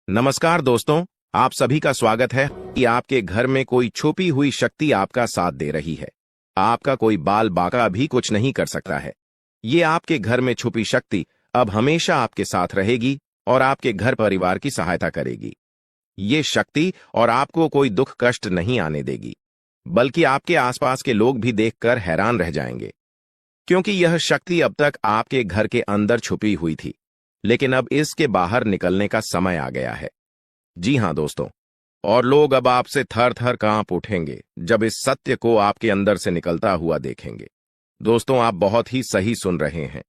नमस्कार दोस्तों, आप सभी का स्वागत है कि आपके घर में कोई छुपी हुई शक्ति आपका साथ दे रही है। आपका कोई बाल बाका भी कुछ नहीं कर सकता है। ये आपके घर में छुपी शक्ति अब हमेशा आपके साथ रहेगी और आपके घर परिवार की सहायता करेगी। ये शक्ति और आपको कोई दुख कष्ट नहीं आने देगी, बल्कि आपके आसपास के लोग भी देखकर हैरान रह जाएंगे, क्योंकि यह शक्ति अब तक आपके घर के अंदर छुपी हुई थी, लेकिन अब इसके बाहर निकलने का समय आ गया है। जी हां दोस्तों, और लोग अब आपसे थर थर कांप उठेंगे जब इस सत्य को आपके अंदर से निकलता हुआ देखेंगे। दोस्तों, आप बहुत ही सही सुन रहे हैं।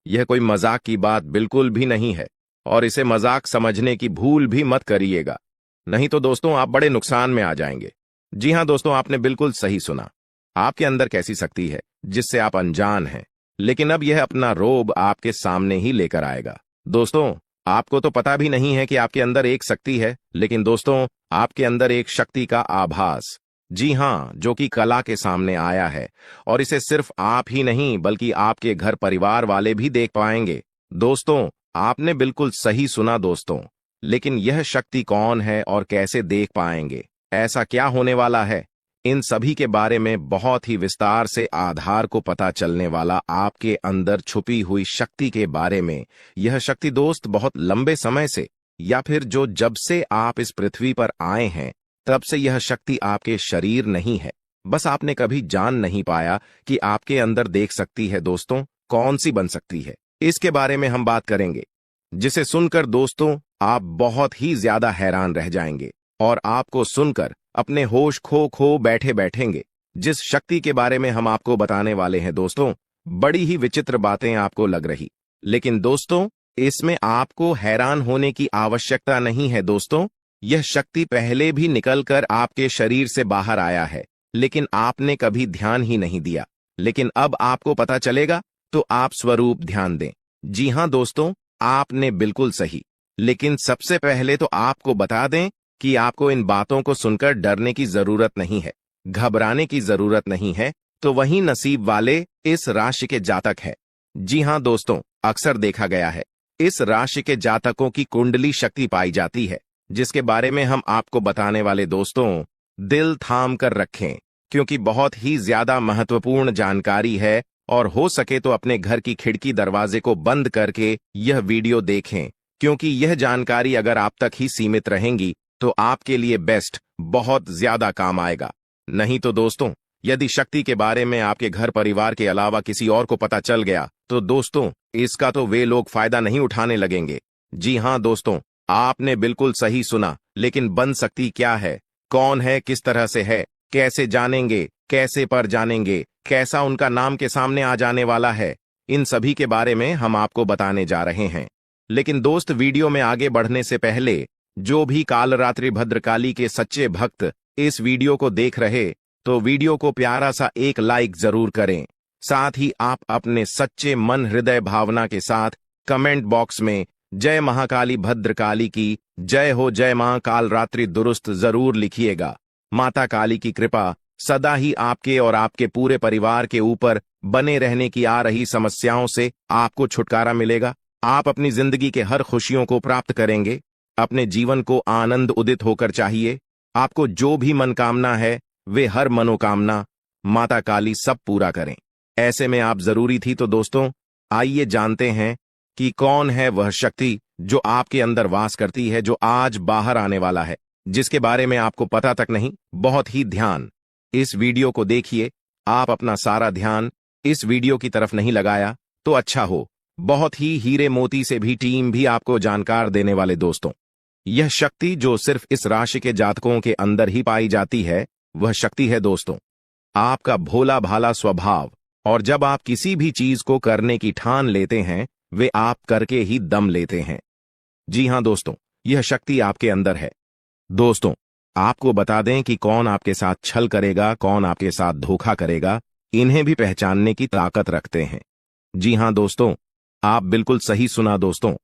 यह कोई मजाक की बात बिल्कुल भी नहीं है, और इसे मजाक समझने की भूल भी मत करिएगा, नहीं तो दोस्तों आप बड़े नुकसान में आ जाएंगे। जी हां दोस्तों, आपने बिल्कुल सही सुना। आपके अंदर कैसी शक्ति है जिससे आप अनजान हैं, लेकिन अब यह अपना रोब आपके सामने ही लेकर आएगा। दोस्तों, आपको तो पता भी नहीं है कि आपके अंदर एक शक्ति है, लेकिन दोस्तों आपके अंदर एक शक्ति का आभास, जी हां, जो कि कला के सामने आया है, और इसे सिर्फ आप ही नहीं बल्कि आपके घर परिवार वाले भी देख पाएंगे। दोस्तों, आपने बिल्कुल सही सुना दोस्तों, लेकिन यह शक्ति कौन है और कैसे देख पाएंगे? ऐसा क्या होने वाला है? इन सभी के बारे में बहुत ही विस्तार से आधार को पता चलने वाला आपके अंदर छुपी हुई शक्ति के बारे में। यह शक्ति दोस्त बहुत लंबे समय से, या फिर जब से आप इस पृथ्वी पर आए हैं तब से यह शक्ति आपके शरीर नहीं है, बस आपने कभी जान नहीं पाया कि आपके अंदर देख सकती है। दोस्तों, कौन सी बन सकती है, इसके बारे में हम बात करेंगे, जिसे सुनकर दोस्तों आप बहुत ही ज्यादा हैरान रह जाएंगे और आपको सुनकर अपने होश खो बैठे बैठेंगे। जिस शक्ति के बारे में हम आपको बताने वाले हैं दोस्तों, बड़ी ही विचित्र बातें आपको लग रही, लेकिन दोस्तों इसमें आपको हैरान होने की आवश्यकता नहीं है। दोस्तों, यह शक्ति पहले भी निकलकर आपके शरीर से बाहर आया है, लेकिन आपने कभी ध्यान ही नहीं दिया। लेकिन अब आपको पता चलेगा, तो आप स्वरूप ध्यान दें। जी हां दोस्तों, आपने बिल्कुल सही। लेकिन सबसे पहले तो आपको बता दें कि आपको इन बातों को सुनकर डरने की जरूरत नहीं है, घबराने की जरूरत नहीं है। तो वही नसीब वाले इस राशि के जातक है। जी हां दोस्तों, अक्सर देखा गया है इस राशि के जातकों की कुंडली शक्ति पाई जाती है, जिसके बारे में हम आपको बताने वाले दोस्तों दिल थाम कर रखें, क्योंकि बहुत ही ज्यादा महत्वपूर्ण जानकारी है। और हो सके तो अपने घर की खिड़की दरवाजे को बंद करके यह वीडियो देखें, क्योंकि यह जानकारी अगर आप तक ही सीमित रहेंगी तो आपके लिए बेस्ट बहुत ज्यादा काम आएगा। नहीं तो दोस्तों, यदि शक्ति के बारे में आपके घर परिवार के अलावा किसी और को पता चल गया तो दोस्तों इसका तो वे लोग फायदा नहीं उठाने लगेंगे। जी हां दोस्तों, आपने बिल्कुल सही सुना। लेकिन बन सकती क्या है, कौन है, किस तरह से है, कैसे जानेंगे, कैसे पर जानेंगे, कैसा उनका नाम के सामने आ जाने वाला है, इन सभी के बारे में हम आपको बताने जा रहे हैं। लेकिन दोस्त, वीडियो में आगे बढ़ने से पहले जो भी कालरात्रि भद्रकाली के सच्चे भक्त इस वीडियो को देख रहे, तो वीडियो को प्यारा सा एक लाइक जरूर करें। साथ ही आप अपने सच्चे मन हृदय भावना के साथ कमेंट बॉक्स में जय महाकाली भद्रकाली की जय हो, जय मां कालरात्रि दुरुस्त जरूर लिखिएगा। माता काली की कृपा सदा ही आपके और आपके पूरे परिवार के ऊपर बने रहने की आ रही समस्याओं से आपको छुटकारा मिलेगा। आप अपनी जिंदगी के हर खुशियों को प्राप्त करेंगे। अपने जीवन को आनंद उदित होकर चाहिए। आपको जो भी मनोकामना है, वे हर मनोकामना माता काली सब पूरा करें। ऐसे में आप जरूरी थी। तो दोस्तों आइए जानते हैं कि कौन है वह शक्ति जो आपके अंदर वास करती है, जो आज बाहर आने वाला है, जिसके बारे में आपको पता तक नहीं। बहुत ही ध्यान इस वीडियो को देखिए। आप अपना सारा ध्यान इस वीडियो की तरफ नहीं लगाया तो अच्छा हो। बहुत ही हीरे मोती से भी टीम भी आपको जानकार देने वाले दोस्तों, यह शक्ति जो सिर्फ इस राशि के जातकों के अंदर ही पाई जाती है, वह शक्ति है दोस्तों आपका भोला भाला स्वभाव। और जब आप किसी भी चीज को करने की ठान लेते हैं, वे आप करके ही दम लेते हैं। जी हां दोस्तों, यह शक्ति आपके अंदर है। दोस्तों, आपको बता दें कि कौन आपके साथ छल करेगा, कौन आपके साथ धोखा करेगा, इन्हें भी पहचानने की ताकत रखते हैं। जी हां दोस्तों, आप बिल्कुल सही सुना। दोस्तों,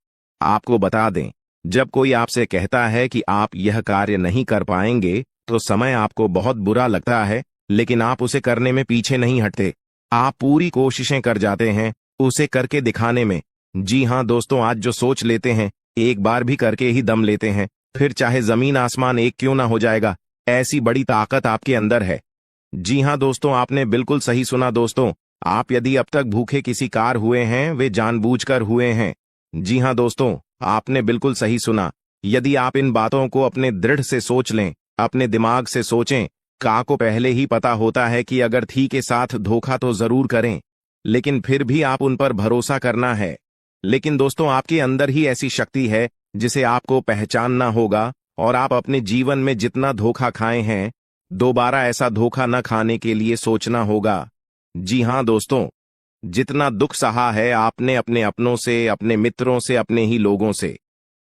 आपको बता दें, जब कोई आपसे कहता है कि आप यह कार्य नहीं कर पाएंगे, तो समय आपको बहुत बुरा लगता है, लेकिन आप उसे करने में पीछे नहीं हटते। आप पूरी कोशिशें कर जाते हैं उसे करके दिखाने में। जी हां दोस्तों, आज जो सोच लेते हैं, एक बार भी करके ही दम लेते हैं, फिर चाहे जमीन आसमान एक क्यों ना हो जाएगा। ऐसी बड़ी ताकत आपके अंदर है। जी हाँ दोस्तों, आपने बिल्कुल सही सुना दोस्तों। आप यदि अब तक भूखे किसी कार हुए हैं, वे जानबूझकर हुए हैं। जी हाँ दोस्तों, आपने बिल्कुल सही सुना। यदि आप इन बातों को अपने दृढ़ से सोच लें, अपने दिमाग से सोचें, का को पहले ही पता होता है कि अगर थी के साथ धोखा तो जरूर करें, लेकिन फिर भी आप उन पर भरोसा करना है। लेकिन दोस्तों, आपके अंदर ही ऐसी शक्ति है जिसे आपको पहचानना होगा, और आप अपने जीवन में जितना धोखा खाए हैं, दोबारा ऐसा धोखा न खाने के लिए सोचना होगा। जी हाँ दोस्तों, जितना दुख सहा है आपने अपने अपनों से, अपने मित्रों से, अपने ही लोगों से,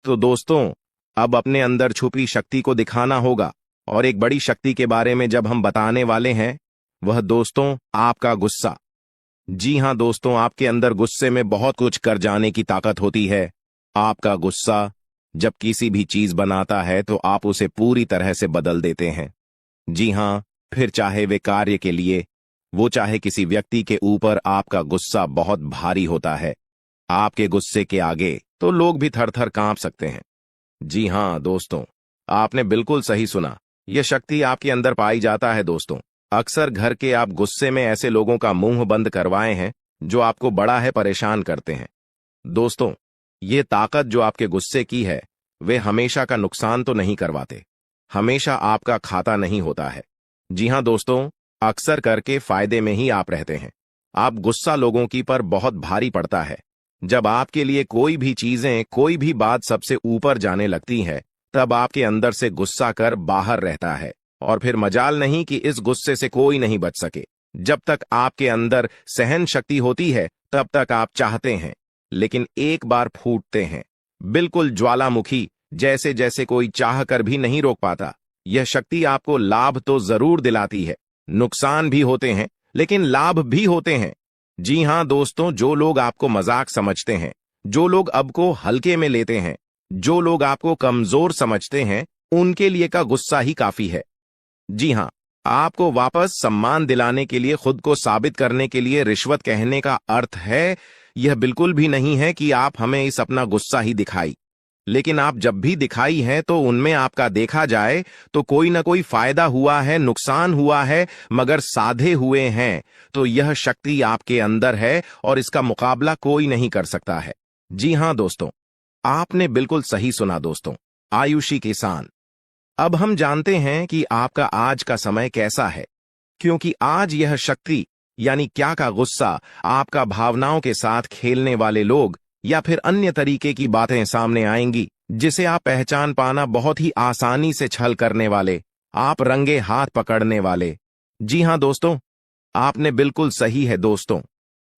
तो दोस्तों अब अपने अंदर छुपी शक्ति को दिखाना होगा। और एक बड़ी शक्ति के बारे में जब हम बताने वाले हैं, वह दोस्तों आपका गुस्सा। जी हाँ दोस्तों, आपके अंदर गुस्से में बहुत कुछ कर जाने की ताकत होती है। आपका गुस्सा जब किसी भी चीज बनाता है तो आप उसे पूरी तरह से बदल देते हैं। जी हाँ, फिर चाहे वे कार्य के लिए, वो चाहे किसी व्यक्ति के ऊपर, आपका गुस्सा बहुत भारी होता है। आपके गुस्से के आगे तो लोग भी थर थर कांप सकते हैं। जी हाँ दोस्तों, आपने बिल्कुल सही सुना। यह शक्ति आपके अंदर पाई जाता है दोस्तों। अक्सर घर के आप गुस्से में ऐसे लोगों का मुंह बंद करवाए हैं जो आपको बड़ा है परेशान करते हैं। दोस्तों, ये ताकत जो आपके गुस्से की है, वे हमेशा का नुकसान तो नहीं करवाते, हमेशा आपका खाता नहीं होता है। जी हाँ दोस्तों, अक्सर करके फायदे में ही आप रहते हैं। आप गुस्सा लोगों की पर बहुत भारी पड़ता है। जब आपके लिए कोई भी चीजें, कोई भी बात सबसे ऊपर जाने लगती है, तब आपके अंदर से गुस्सा कर बाहर रहता है, और फिर मजाल नहीं कि इस गुस्से से कोई नहीं बच सके। जब तक आपके अंदर सहन शक्ति होती है, तब तक आप चाहते हैं, लेकिन एक बार फूटते हैं, बिल्कुल ज्वालामुखी जैसे, जैसे कोई चाह कर भी नहीं रोक पाता। यह शक्ति आपको लाभ तो जरूर दिलाती है, नुकसान भी होते हैं, लेकिन लाभ भी होते हैं। जी हाँ दोस्तों, जो लोग आपको मजाक समझते हैं, जो लोग अब को हल्के में लेते हैं, जो लोग आपको कमजोर समझते हैं, उनके लिए का गुस्सा ही काफी है। जी हाँ, आपको वापस सम्मान दिलाने के लिए, खुद को साबित करने के लिए रिश्वत कहने का अर्थ है, यह बिल्कुल भी नहीं है कि आप हमें इस अपना गुस्सा ही दिखाई। लेकिन आप जब भी दिखाई है तो उनमें आपका देखा जाए तो कोई ना कोई फायदा हुआ है, नुकसान हुआ है, मगर साधे हुए हैं, तो यह शक्ति आपके अंदर है और इसका मुकाबला कोई नहीं कर सकता है। जी हाँ दोस्तों, आपने बिल्कुल सही सुना दोस्तों। आयुषी किसान, अब हम जानते हैं कि आपका आज का समय कैसा है, क्योंकि आज यह शक्ति यानी क्या का गुस्सा, आपका भावनाओं के साथ खेलने वाले लोग या फिर अन्य तरीके की बातें सामने आएंगी, जिसे आप पहचान पाना बहुत ही आसानी से छल करने वाले, आप रंगे हाथ पकड़ने वाले। जी हाँ दोस्तों, आपने बिल्कुल सही है दोस्तों।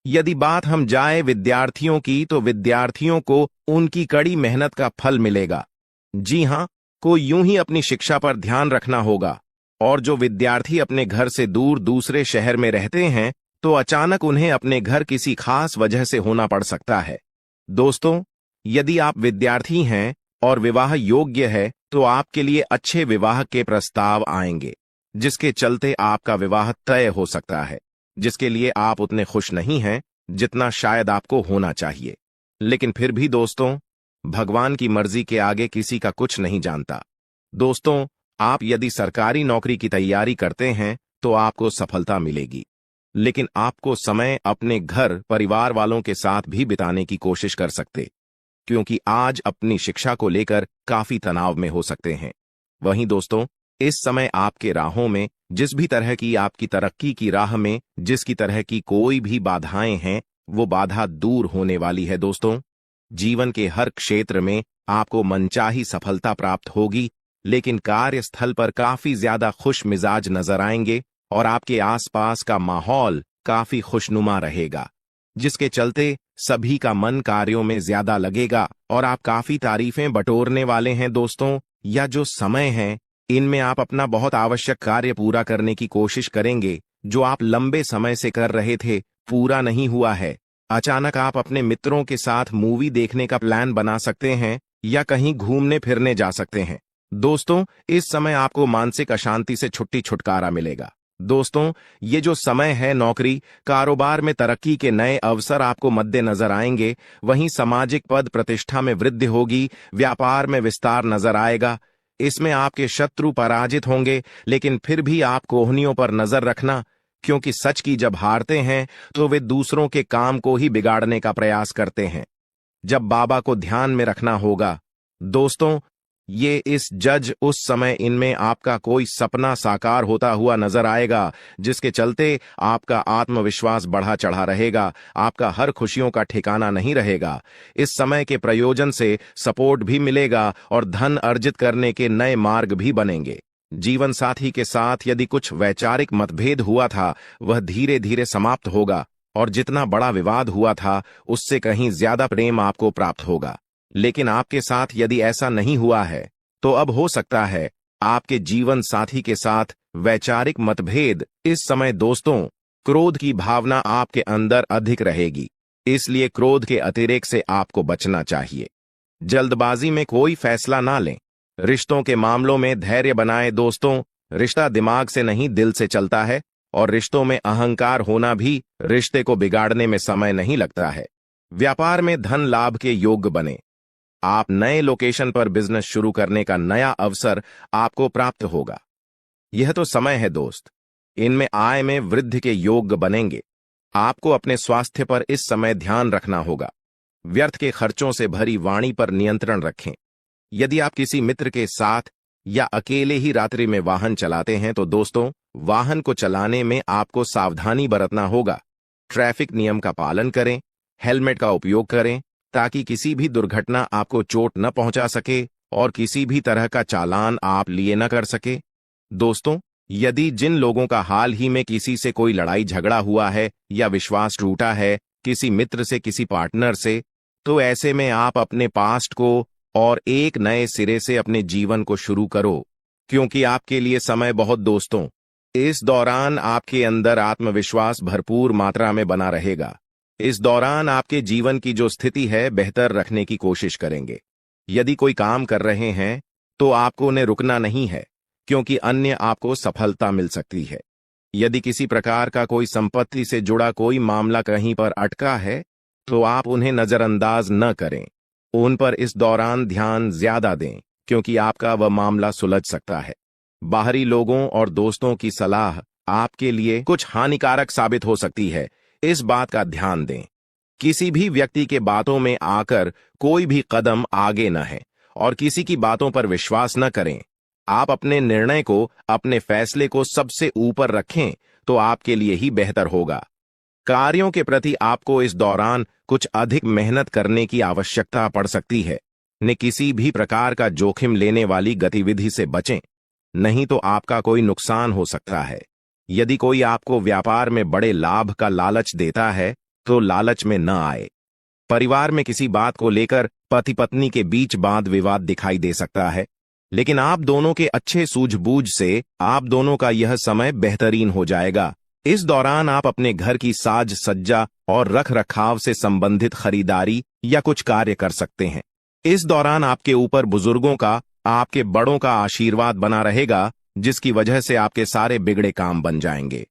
यदि बात हम जाए विद्यार्थियों की, तो विद्यार्थियों को उनकी कड़ी मेहनत का फल मिलेगा। जी हाँ, को यूं ही अपनी शिक्षा पर ध्यान रखना होगा। और जो विद्यार्थी अपने घर से दूर दूसरे शहर में रहते हैं, तो अचानक उन्हें अपने घर किसी खास वजह से होना पड़ सकता है। दोस्तों, यदि आप विद्यार्थी हैं और विवाह योग्य है, तो आपके लिए अच्छे विवाह के प्रस्ताव आएंगे, जिसके चलते आपका विवाह तय हो सकता है, जिसके लिए आप उतने खुश नहीं हैं जितना शायद आपको होना चाहिए। लेकिन फिर भी दोस्तों, भगवान की मर्जी के आगे किसी का कुछ नहीं जानता। दोस्तों, आप यदि सरकारी नौकरी की तैयारी करते हैं तो आपको सफलता मिलेगी, लेकिन आपको समय अपने घर परिवार वालों के साथ भी बिताने की कोशिश कर सकते, क्योंकि आज अपनी शिक्षा को लेकर काफी तनाव में हो सकते हैं। वहीं दोस्तों, इस समय आपके राहों में, जिस भी तरह की आपकी तरक्की की राह में जिसकी तरह की कोई भी बाधाएं हैं, वो बाधा दूर होने वाली है दोस्तों। जीवन के हर क्षेत्र में आपको मनचाही सफलता प्राप्त होगी, लेकिन कार्यस्थल पर काफी ज्यादा खुश मिजाज नजर आएंगे और आपके आसपास का माहौल काफी खुशनुमा रहेगा, जिसके चलते सभी का मन कार्यों में ज्यादा लगेगा और आप काफी तारीफें बटोरने वाले हैं दोस्तों। या जो समय है, इनमें आप अपना बहुत आवश्यक कार्य पूरा करने की कोशिश करेंगे, जो आप लंबे समय से कर रहे थे, पूरा नहीं हुआ है। अचानक आप अपने मित्रों के साथ मूवी देखने का प्लान बना सकते हैं या कहीं घूमने फिरने जा सकते हैं। दोस्तों, इस समय आपको मानसिक अशांति से छुट्टी छुटकारा मिलेगा। दोस्तों, ये जो समय है, नौकरी कारोबार में तरक्की के नए अवसर आपको मद्देनजर आएंगे। वहीं सामाजिक पद प्रतिष्ठा में वृद्धि होगी, व्यापार में विस्तार नजर आएगा। इसमें आपके शत्रु पराजित होंगे, लेकिन फिर भी आप कोहनियों पर नजर रखना, क्योंकि सच की जब हारते हैं तो वे दूसरों के काम को ही बिगाड़ने का प्रयास करते हैं। जब बाबा को ध्यान में रखना होगा दोस्तों, ये इस जज उस समय इनमें आपका कोई सपना साकार होता हुआ नजर आएगा, जिसके चलते आपका आत्मविश्वास बढ़ा चढ़ा रहेगा, आपका हर खुशियों का ठिकाना नहीं रहेगा। इस समय के प्रयोजन से सपोर्ट भी मिलेगा और धन अर्जित करने के नए मार्ग भी बनेंगे। जीवन साथी के साथ यदि कुछ वैचारिक मतभेद हुआ था, वह धीरे धीरे समाप्त होगा और जितना बड़ा विवाद हुआ था उससे कहीं ज्यादा प्रेम आपको प्राप्त होगा। लेकिन आपके साथ यदि ऐसा नहीं हुआ है तो अब हो सकता है आपके जीवन साथी के साथ वैचारिक मतभेद। इस समय दोस्तों, क्रोध की भावना आपके अंदर अधिक रहेगी, इसलिए क्रोध के अतिरेक से आपको बचना चाहिए। जल्दबाजी में कोई फैसला ना लें। रिश्तों के मामलों में धैर्य बनाएं दोस्तों। रिश्ता दिमाग से नहीं, दिल से चलता है, और रिश्तों में अहंकार होना भी रिश्ते को बिगाड़ने में समय नहीं लगता है। व्यापार में धन लाभ के योग्य बने। आप नए लोकेशन पर बिजनेस शुरू करने का नया अवसर आपको प्राप्त होगा। यह तो समय है दोस्त, इनमें आय में वृद्धि के योग्य बनेंगे। आपको अपने स्वास्थ्य पर इस समय ध्यान रखना होगा। व्यर्थ के खर्चों से भरी वाणी पर नियंत्रण रखें। यदि आप किसी मित्र के साथ या अकेले ही रात्रि में वाहन चलाते हैं तो दोस्तों, वाहन को चलाने में आपको सावधानी बरतना होगा। ट्रैफिक नियम का पालन करें, हेलमेट का उपयोग करें, ताकि किसी भी दुर्घटना आपको चोट न पहुंचा सके और किसी भी तरह का चालान आप लिए न कर सके। दोस्तों, यदि जिन लोगों का हाल ही में किसी से कोई लड़ाई झगड़ा हुआ है या विश्वास टूटा है, किसी मित्र से, किसी पार्टनर से, तो ऐसे में आप अपने पास्ट को और एक नए सिरे से अपने जीवन को शुरू करो, क्योंकि आपके लिए समय बहुत दोस्तों, इस दौरान आपके अंदर आत्मविश्वास भरपूर मात्रा में बना रहेगा। इस दौरान आपके जीवन की जो स्थिति है बेहतर रखने की कोशिश करेंगे। यदि कोई काम कर रहे हैं तो आपको उन्हें रुकना नहीं है, क्योंकि अन्य आपको सफलता मिल सकती है। यदि किसी प्रकार का कोई संपत्ति से जुड़ा कोई मामला कहीं पर अटका है तो आप उन्हें नजरअंदाज न करें। उन पर इस दौरान ध्यान ज्यादा दें, क्योंकि आपका वह मामला सुलझ सकता है। बाहरी लोगों और दोस्तों की सलाह आपके लिए कुछ हानिकारक साबित हो सकती है, इस बात का ध्यान दें। किसी भी व्यक्ति के बातों में आकर कोई भी कदम आगे न है और किसी की बातों पर विश्वास न करें। आप अपने निर्णय को, अपने फैसले को सबसे ऊपर रखें तो आपके लिए ही बेहतर होगा। कार्यों के प्रति आपको इस दौरान कुछ अधिक मेहनत करने की आवश्यकता पड़ सकती है। न किसी भी प्रकार का जोखिम लेने वाली गतिविधि से बचें, नहीं तो आपका कोई नुकसान हो सकता है। यदि कोई आपको व्यापार में बड़े लाभ का लालच देता है तो लालच में न आए। परिवार में किसी बात को लेकर पति पत्नी के बीच वाद विवाद दिखाई दे सकता है, लेकिन आप दोनों के अच्छे सूझबूझ से आप दोनों का यह समय बेहतरीन हो जाएगा। इस दौरान आप अपने घर की साज सज्जा और रख रखाव से संबंधित खरीदारी या कुछ कार्य कर सकते हैं। इस दौरान आपके ऊपर बुजुर्गों का, आपके बड़ों का आशीर्वाद बना रहेगा, जिसकी वजह से आपके सारे बिगड़े काम बन जाएंगे।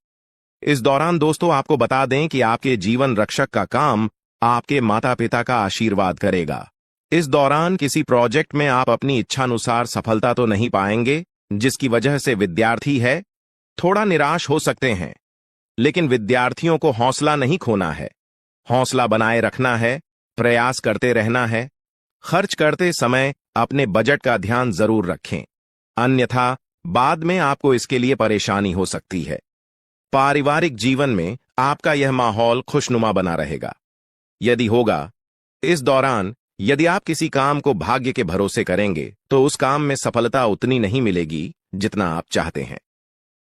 इस दौरान दोस्तों, आपको बता दें कि आपके जीवन रक्षक का काम आपके माता पिता का आशीर्वाद करेगा। इस दौरान किसी प्रोजेक्ट में आप अपनी इच्छानुसार सफलता तो नहीं पाएंगे, जिसकी वजह से विद्यार्थी है थोड़ा निराश हो सकते हैं, लेकिन विद्यार्थियों को हौसला नहीं खोना है, हौसला बनाए रखना है, प्रयास करते रहना है। खर्च करते समय अपने बजट का ध्यान जरूर रखें, अन्यथा बाद में आपको इसके लिए परेशानी हो सकती है। पारिवारिक जीवन में आपका यह माहौल खुशनुमा बना रहेगा। यदि होगा, इस दौरान यदि आप किसी काम को भाग्य के भरोसे करेंगे तो उस काम में सफलता उतनी नहीं मिलेगी जितना आप चाहते हैं।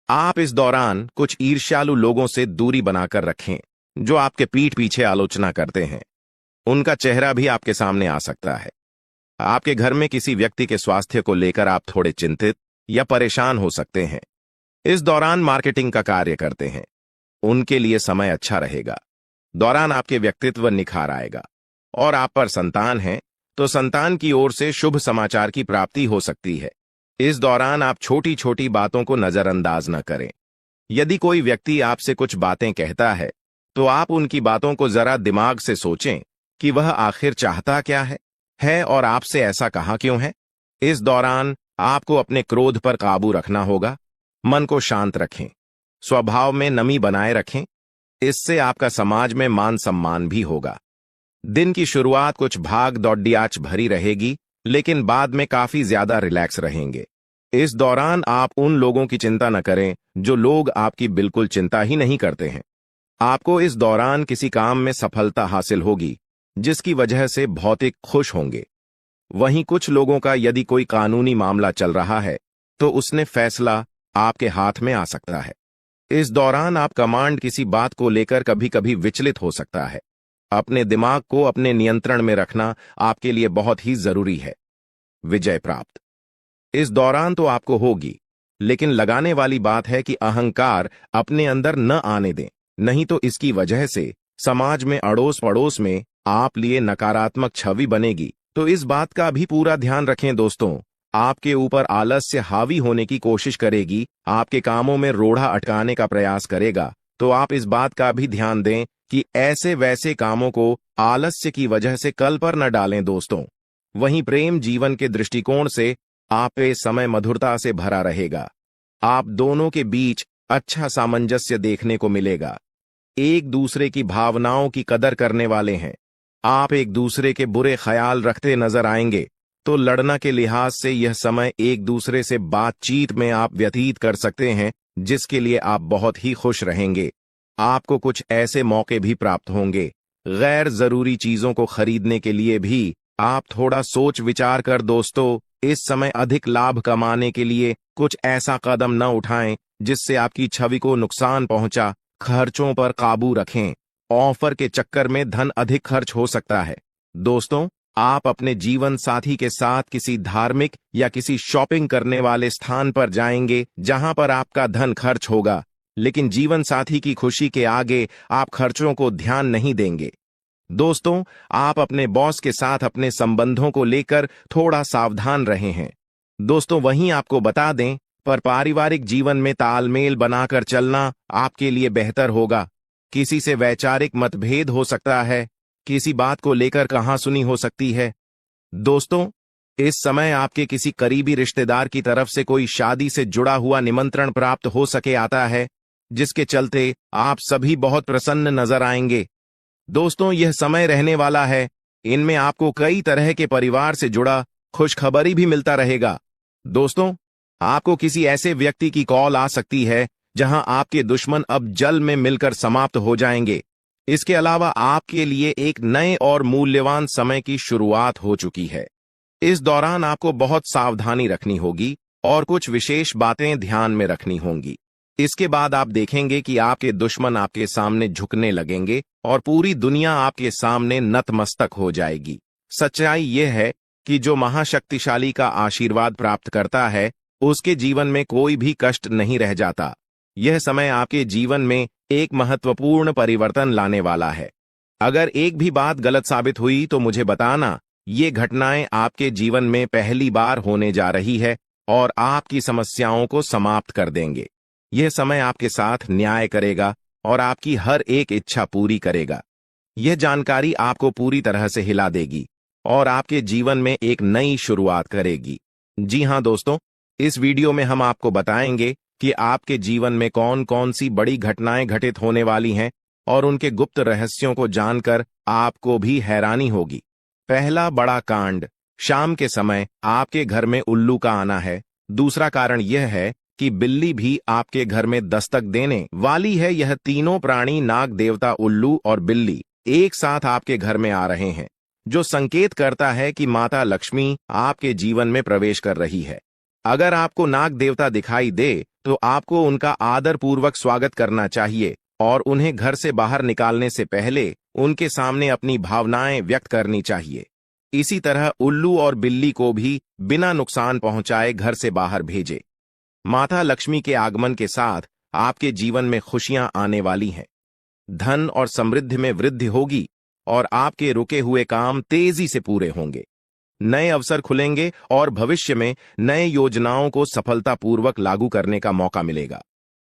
आप इस दौरान कुछ ईर्ष्यालु लोगों से दूरी बनाकर रखें, जो आपके पीठ पीछे आलोचना करते हैं। उनका चेहरा भी आपके सामने आ सकता है। आपके घर में किसी व्यक्ति के स्वास्थ्य को लेकर आप थोड़े चिंतित या परेशान हो सकते हैं। इस दौरान मार्केटिंग का कार्य करते हैं, उनके लिए समय अच्छा रहेगा। दौरान आपके व्यक्तित्व निखार आएगा। और आप पर संतान है तो संतान की ओर से शुभ समाचार की प्राप्ति हो सकती है। इस दौरान आप छोटी छोटी बातों को नजरअंदाज न करें। यदि कोई व्यक्ति आपसे कुछ बातें कहता है तो आप उनकी बातों को जरा दिमाग से सोचें कि वह आखिर चाहता क्या है और आपसे ऐसा कहा क्यों है। इस दौरान आपको अपने क्रोध पर काबू रखना होगा। मन को शांत रखें, स्वभाव में नमी बनाए रखें। इससे आपका समाज में मान सम्मान भी होगा। दिन की शुरुआत कुछ भाग दौड़ियाच भरी रहेगी, लेकिन बाद में काफी ज्यादा रिलैक्स रहेंगे। इस दौरान आप उन लोगों की चिंता न करें जो लोग आपकी बिल्कुल चिंता ही नहीं करते हैं। आपको इस दौरान किसी काम में सफलता हासिल होगी, जिसकी वजह से भौतिक खुश होंगे। वहीं कुछ लोगों का यदि कोई कानूनी मामला चल रहा है तो उसने फैसला आपके हाथ में आ सकता है। इस दौरान आप कमांड किसी बात को लेकर कभी कभी विचलित हो सकता है। अपने दिमाग को अपने नियंत्रण में रखना आपके लिए बहुत ही जरूरी है। विजय प्राप्त इस दौरान तो आपको होगी, लेकिन लगाने वाली बात है कि अहंकार अपने अंदर न आने दें, नहीं तो इसकी वजह से समाज में अड़ोस पड़ोस में आप लिए नकारात्मक छवि बनेगी। तो इस बात का भी पूरा ध्यान रखें दोस्तों। आपके ऊपर आलस्य हावी होने की कोशिश करेगी, आपके कामों में रोड़ा अटकाने का प्रयास करेगा। तो आप इस बात का भी ध्यान दें कि ऐसे वैसे कामों को आलस्य की वजह से कल पर न डालें दोस्तों। वहीं प्रेम जीवन के दृष्टिकोण से आप पे समय मधुरता से भरा रहेगा। आप दोनों के बीच अच्छा सामंजस्य देखने को मिलेगा। एक दूसरे की भावनाओं की कदर करने वाले हैं। आप एक दूसरे के बुरे ख्याल रखते नजर आएंगे, तो लड़ना के लिहाज से यह समय एक दूसरे से बातचीत में आप व्यतीत कर सकते हैं, जिसके लिए आप बहुत ही खुश रहेंगे। आपको कुछ ऐसे मौके भी प्राप्त होंगे। गैर जरूरी चीजों को खरीदने के लिए भी आप थोड़ा सोच विचार कर दोस्तों इस समय अधिक लाभ कमाने के लिए कुछ ऐसा कदम न उठाएं जिससे आपकी छवि को नुकसान पहुंचा। खर्चों पर काबू रखें। ऑफर के चक्कर में धन अधिक खर्च हो सकता है। दोस्तों, आप अपने जीवन साथी के साथ किसी धार्मिक या किसी शॉपिंग करने वाले स्थान पर जाएंगे जहां पर आपका धन खर्च होगा, लेकिन जीवन साथी की खुशी के आगे आप खर्चों को ध्यान नहीं देंगे। दोस्तों, आप अपने बॉस के साथ अपने संबंधों को लेकर थोड़ा सावधान रहे हैं। दोस्तों, वहीं आपको बता दें, पर पारिवारिक जीवन में तालमेल बनाकर चलना आपके लिए बेहतर होगा। किसी से वैचारिक मतभेद हो सकता है, किसी बात को लेकर कहासुनी हो सकती है। दोस्तों, इस समय आपके किसी करीबी रिश्तेदार की तरफ से कोई शादी से जुड़ा हुआ निमंत्रण प्राप्त हो सके आता है, जिसके चलते आप सभी बहुत प्रसन्न नजर आएंगे। दोस्तों, यह समय रहने वाला है। इनमें आपको कई तरह के परिवार से जुड़ा खुशखबरी भी मिलता रहेगा। दोस्तों, आपको किसी ऐसे व्यक्ति की कॉल आ सकती है जहां आपके दुश्मन अब जल में मिलकर समाप्त हो जाएंगे। इसके अलावा आपके लिए एक नए और मूल्यवान समय की शुरुआत हो चुकी है। इस दौरान आपको बहुत सावधानी रखनी होगी और कुछ विशेष बातें ध्यान में रखनी होंगी। इसके बाद आप देखेंगे कि आपके दुश्मन आपके सामने झुकने लगेंगे और पूरी दुनिया आपके सामने नतमस्तक हो जाएगी। सच्चाई यह है कि जो महाशक्तिशाली का आशीर्वाद प्राप्त करता है, उसके जीवन में कोई भी कष्ट नहीं रह जाता। यह समय आपके जीवन में एक महत्वपूर्ण परिवर्तन लाने वाला है। अगर एक भी बात गलत साबित हुई तो मुझे बताना। ये घटनाएं आपके जीवन में पहली बार होने जा रही है और आपकी समस्याओं को समाप्त कर देंगे। यह समय आपके साथ न्याय करेगा और आपकी हर एक इच्छा पूरी करेगा। यह जानकारी आपको पूरी तरह से हिला देगी और आपके जीवन में एक नई शुरुआत करेगी। जी हां दोस्तों, इस वीडियो में हम आपको बताएंगे कि आपके जीवन में कौन कौन सी बड़ी घटनाएं घटित होने वाली हैं और उनके गुप्त रहस्यों को जानकर आपको भी हैरानी होगी। पहला बड़ा कांड, शाम के समय आपके घर में उल्लू का आना है। दूसरा कारण यह है कि बिल्ली भी आपके घर में दस्तक देने वाली है। यह तीनों प्राणी, नाग देवता, उल्लू और बिल्ली, एक साथ आपके घर में आ रहे हैं, जो संकेत करता है कि माता लक्ष्मी आपके जीवन में प्रवेश कर रही है। अगर आपको नाग देवता दिखाई दे तो आपको उनका आदर पूर्वक स्वागत करना चाहिए और उन्हें घर से बाहर निकालने से पहले उनके सामने अपनी भावनाएं व्यक्त करनी चाहिए। इसी तरह उल्लू और बिल्ली को भी बिना नुकसान पहुंचाए घर से बाहर भेजे। माता लक्ष्मी के आगमन के साथ आपके जीवन में खुशियां आने वाली हैं। धन और समृद्धि में वृद्धि होगी और आपके रुके हुए काम तेजी से पूरे होंगे। नए अवसर खुलेंगे और भविष्य में नए योजनाओं को सफलतापूर्वक लागू करने का मौका मिलेगा।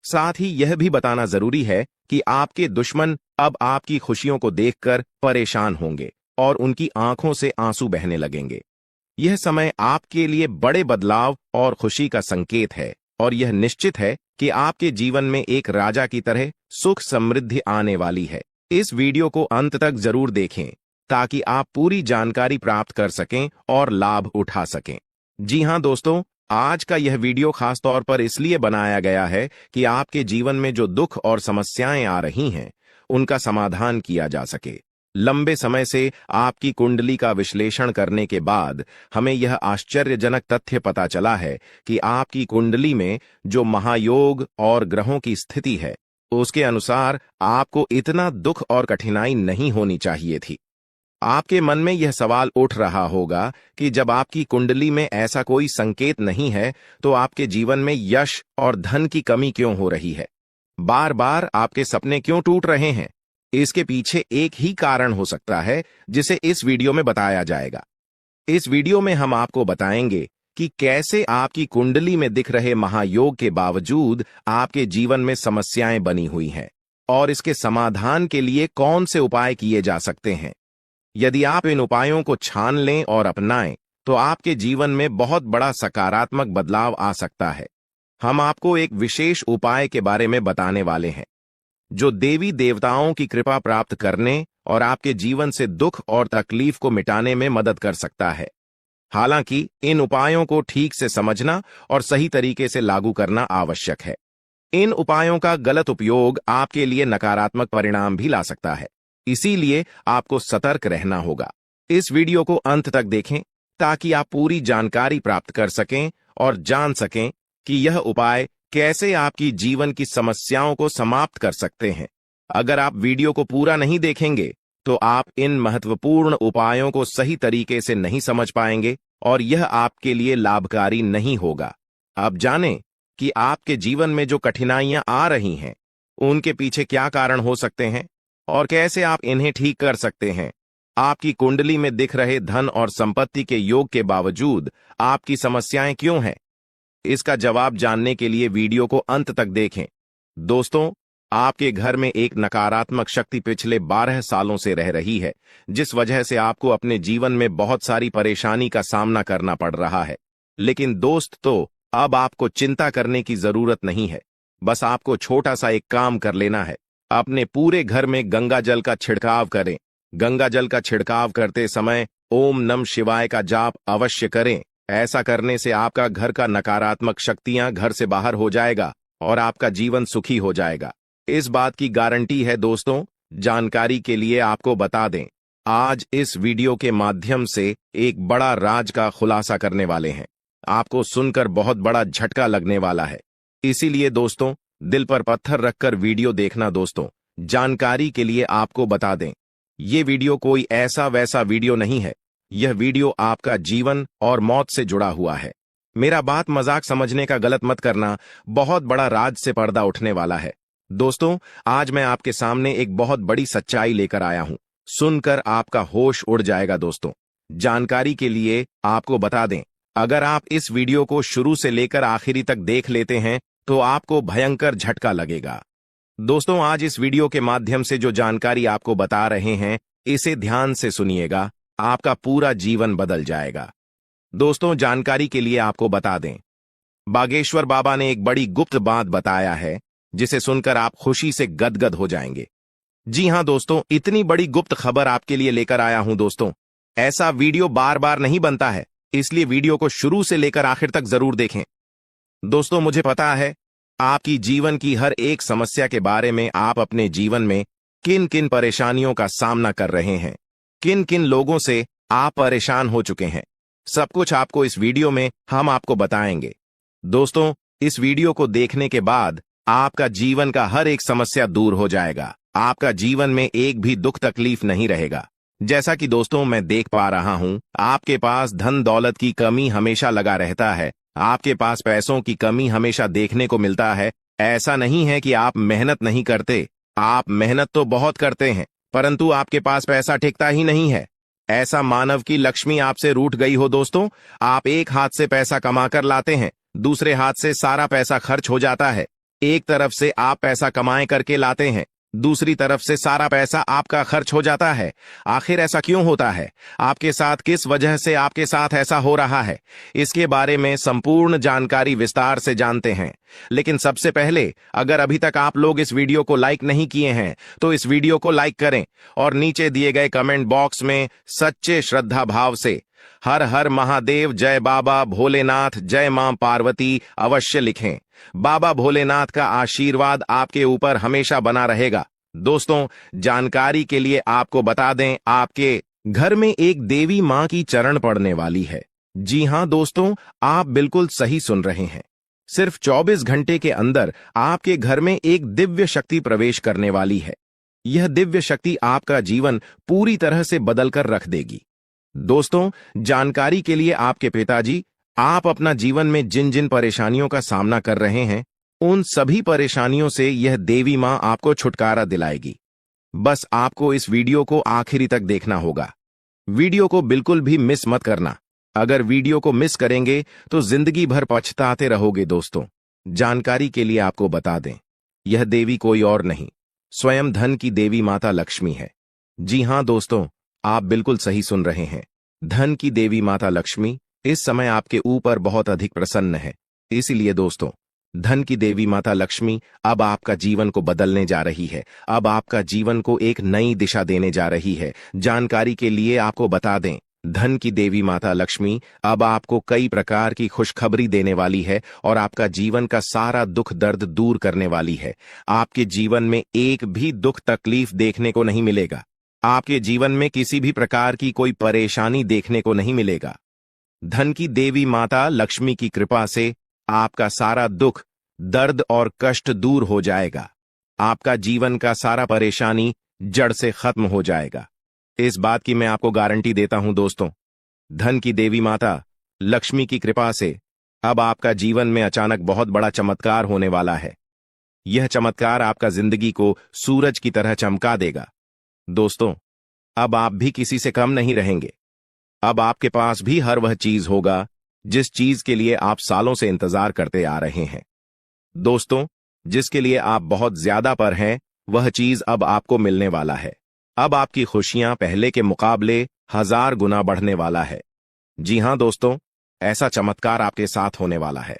साथ ही यह भी बताना जरूरी है कि आपके दुश्मन अब आपकी खुशियों को देखकर परेशान होंगे और उनकी आंखों से आंसू बहने लगेंगे। यह समय आपके लिए बड़े बदलाव और खुशी का संकेत है और यह निश्चित है कि आपके जीवन में एक राजा की तरह सुख समृद्धि आने वाली है। इस वीडियो को अंत तक जरूर देखें ताकि आप पूरी जानकारी प्राप्त कर सकें और लाभ उठा सकें। जी हां दोस्तों, आज का यह वीडियो खास तौर पर इसलिए बनाया गया है कि आपके जीवन में जो दुख और समस्याएं आ रही हैं, उनका समाधान किया जा सके। लंबे समय से आपकी कुंडली का विश्लेषण करने के बाद हमें यह आश्चर्यजनक तथ्य पता चला है कि आपकी कुंडली में जो महायोग और ग्रहों की स्थिति है, उसके अनुसार आपको इतना दुख और कठिनाई नहीं होनी चाहिए थी। आपके मन में यह सवाल उठ रहा होगा कि जब आपकी कुंडली में ऐसा कोई संकेत नहीं है, तो आपके जीवन में यश और धन की कमी क्यों हो रही है? बार बार आपके सपने क्यों टूट रहे हैं? इसके पीछे एक ही कारण हो सकता है, जिसे इस वीडियो में बताया जाएगा। इस वीडियो में हम आपको बताएंगे कि कैसे आपकी कुंडली में दिख रहे महायोग के बावजूद आपके जीवन में समस्याएं बनी हुई हैं और इसके समाधान के लिए कौन से उपाय किए जा सकते हैं। यदि आप इन उपायों को छान लें और अपनाएं, तो आपके जीवन में बहुत बड़ा सकारात्मक बदलाव आ सकता है। हम आपको एक विशेष उपाय के बारे में बताने वाले हैं, जो देवी देवताओं की कृपा प्राप्त करने और आपके जीवन से दुख और तकलीफ को मिटाने में मदद कर सकता है। हालांकि इन उपायों को ठीक से समझना और सही तरीके से लागू करना आवश्यक है। इन उपायों का गलत उपयोग आपके लिए नकारात्मक परिणाम भी ला सकता है, इसीलिए आपको सतर्क रहना होगा। इस वीडियो को अंत तक देखें ताकि आप पूरी जानकारी प्राप्त कर सकें और जान सकें कि यह उपाय कैसे आपकी जीवन की समस्याओं को समाप्त कर सकते हैं। अगर आप वीडियो को पूरा नहीं देखेंगे, तो आप इन महत्वपूर्ण उपायों को सही तरीके से नहीं समझ पाएंगे और यह आपके लिए लाभकारी नहीं होगा। आप जानें कि आपके जीवन में जो कठिनाइयां आ रही हैं, उनके पीछे क्या कारण हो सकते हैं और कैसे आप इन्हें ठीक कर सकते हैं। आपकी कुंडली में दिख रहे धन और संपत्ति के योग के बावजूद आपकी समस्याएं क्यों हैं? इसका जवाब जानने के लिए वीडियो को अंत तक देखें। दोस्तों, आपके घर में एक नकारात्मक शक्ति पिछले 12 सालों से रह रही है, जिस वजह से आपको अपने जीवन में बहुत सारी परेशानी का सामना करना पड़ रहा है। लेकिन दोस्त, अब आपको चिंता करने की जरूरत नहीं है। बस आपको छोटा सा एक काम कर लेना है। अपने पूरे घर में गंगा जल का छिड़काव करें। गंगा जल का छिड़काव करते समय ओम नमः शिवाय का जाप अवश्य करें। ऐसा करने से आपका घर का नकारात्मक शक्तियां घर से बाहर हो जाएगा और आपका जीवन सुखी हो जाएगा। इस बात की गारंटी है दोस्तों। जानकारी के लिए आपको बता दें, आज इस वीडियो के माध्यम से एक बड़ा राज का खुलासा करने वाले हैं। आपको सुनकर बहुत बड़ा झटका लगने वाला है, इसीलिए दोस्तों दिल पर पत्थर रखकर वीडियो देखना। दोस्तों, जानकारी के लिए आपको बता दें, ये वीडियो कोई ऐसा वैसा वीडियो नहीं है। यह वीडियो आपका जीवन और मौत से जुड़ा हुआ है। मेरा बात मजाक समझने का गलत मत करना। बहुत बड़ा राज से पर्दा उठने वाला है। दोस्तों, आज मैं आपके सामने एक बहुत बड़ी सच्चाई लेकर आया हूं। सुनकर आपका होश उड़ जाएगा। दोस्तों, जानकारी के लिए आपको बता दें, अगर आप इस वीडियो को शुरू से लेकर आखिरी तक देख लेते हैं, तो आपको भयंकर झटका लगेगा। दोस्तों, आज इस वीडियो के माध्यम से जो जानकारी आपको बता रहे हैं, इसे ध्यान से सुनिएगा। आपका पूरा जीवन बदल जाएगा। दोस्तों, जानकारी के लिए आपको बता दें, बागेश्वर बाबा ने एक बड़ी गुप्त बात बताया है, जिसे सुनकर आप खुशी से गदगद हो जाएंगे। जी हां दोस्तों, इतनी बड़ी गुप्त खबर आपके लिए लेकर आया हूं। दोस्तों, ऐसा वीडियो बार बार नहीं बनता है, इसलिए वीडियो को शुरू से लेकर आखिर तक जरूर देखें। दोस्तों, मुझे पता है आपकी जीवन की हर एक समस्या के बारे में, आप अपने जीवन में किन किन परेशानियों का सामना कर रहे हैं, किन किन लोगों से आप परेशान हो चुके हैं। सब कुछ आपको इस वीडियो में हम आपको बताएंगे। दोस्तों, इस वीडियो को देखने के बाद आपका जीवन का हर एक समस्या दूर हो जाएगा। आपका जीवन में एक भी दुख तकलीफ नहीं रहेगा। जैसा कि दोस्तों मैं देख पा रहा हूं, आपके पास धन दौलत की कमी हमेशा लगा रहता है। आपके पास पैसों की कमी हमेशा देखने को मिलता है। ऐसा नहीं है कि आप मेहनत नहीं करते, आप मेहनत तो बहुत करते हैं, परंतु आपके पास पैसा टिकता ही नहीं है। ऐसा मानव की लक्ष्मी आपसे रूठ गई हो। दोस्तों, आप एक हाथ से पैसा कमाकर लाते हैं, दूसरे हाथ से सारा पैसा खर्च हो जाता है। एक तरफ से आप पैसा कमाए करके लाते हैं, दूसरी तरफ से सारा पैसा आपका खर्च हो जाता है। आखिर ऐसा क्यों होता है? आपके साथ किस वजह से आपके साथ ऐसा हो रहा है? इसके बारे में संपूर्ण जानकारी विस्तार से जानते हैं। लेकिन सबसे पहले, अगर अभी तक आप लोग इस वीडियो को लाइक नहीं किए हैं तो इस वीडियो को लाइक करें और नीचे दिए गए कमेंट बॉक्स में सच्चे श्रद्धा भाव से हर हर महादेव, जय बाबा भोलेनाथ, जय मां पार्वती अवश्य लिखें। बाबा भोलेनाथ का आशीर्वाद आपके ऊपर हमेशा बना रहेगा। दोस्तों, जानकारी के लिए आपको बता दें, आपके घर में एक देवी मां की चरण पड़ने वाली है। जी हां दोस्तों, आप बिल्कुल सही सुन रहे हैं। सिर्फ 24 घंटे के अंदर आपके घर में एक दिव्य शक्ति प्रवेश करने वाली है। यह दिव्य शक्ति आपका जीवन पूरी तरह से बदलकर रख देगी। दोस्तों, जानकारी के लिए आपके पिताजी, आप अपना जीवन में जिन जिन परेशानियों का सामना कर रहे हैं, उन सभी परेशानियों से यह देवी मां आपको छुटकारा दिलाएगी। बस आपको इस वीडियो को आखिरी तक देखना होगा। वीडियो को बिल्कुल भी मिस मत करना। अगर वीडियो को मिस करेंगे तो जिंदगी भर पछताते रहोगे। दोस्तों, जानकारी के लिए आपको बता दें, यह देवी कोई और नहीं, स्वयं धन की देवी माता लक्ष्मी है। जी हां दोस्तों, आप बिल्कुल सही सुन रहे हैं। धन की देवी माता लक्ष्मी इस समय आपके ऊपर बहुत अधिक प्रसन्न है। इसीलिए दोस्तों, धन की देवी माता लक्ष्मी अब आपका जीवन को बदलने जा रही है। अब आपका जीवन को एक नई दिशा देने जा रही है। जानकारी के लिए आपको बता दें, धन की देवी माता लक्ष्मी अब आपको कई प्रकार की खुशखबरी देने वाली है और आपका जीवन का सारा दुख दर्द दूर करने वाली है। आपके जीवन में एक भी दुख तकलीफ देखने को नहीं मिलेगा। आपके जीवन में किसी भी प्रकार की कोई परेशानी देखने को नहीं मिलेगा। धन की देवी माता लक्ष्मी की कृपा से आपका सारा दुख, दर्द और कष्ट दूर हो जाएगा। आपका जीवन का सारा परेशानी जड़ से खत्म हो जाएगा। इस बात की मैं आपको गारंटी देता हूं दोस्तों। धन की देवी माता लक्ष्मी की कृपा से अब आपका जीवन में अचानक बहुत बड़ा चमत्कार होने वाला है। यह चमत्कार आपका जिंदगी को सूरज की तरह चमका देगा। दोस्तों, अब आप भी किसी से कम नहीं रहेंगे। अब आपके पास भी हर वह चीज होगा जिस चीज के लिए आप सालों से इंतजार करते आ रहे हैं। दोस्तों, जिसके लिए आप बहुत ज्यादा पर हैं, वह चीज अब आपको मिलने वाला है। अब आपकी खुशियां पहले के मुकाबले 1000 गुना बढ़ने वाला है। जी हां दोस्तों, ऐसा चमत्कार आपके साथ होने वाला है।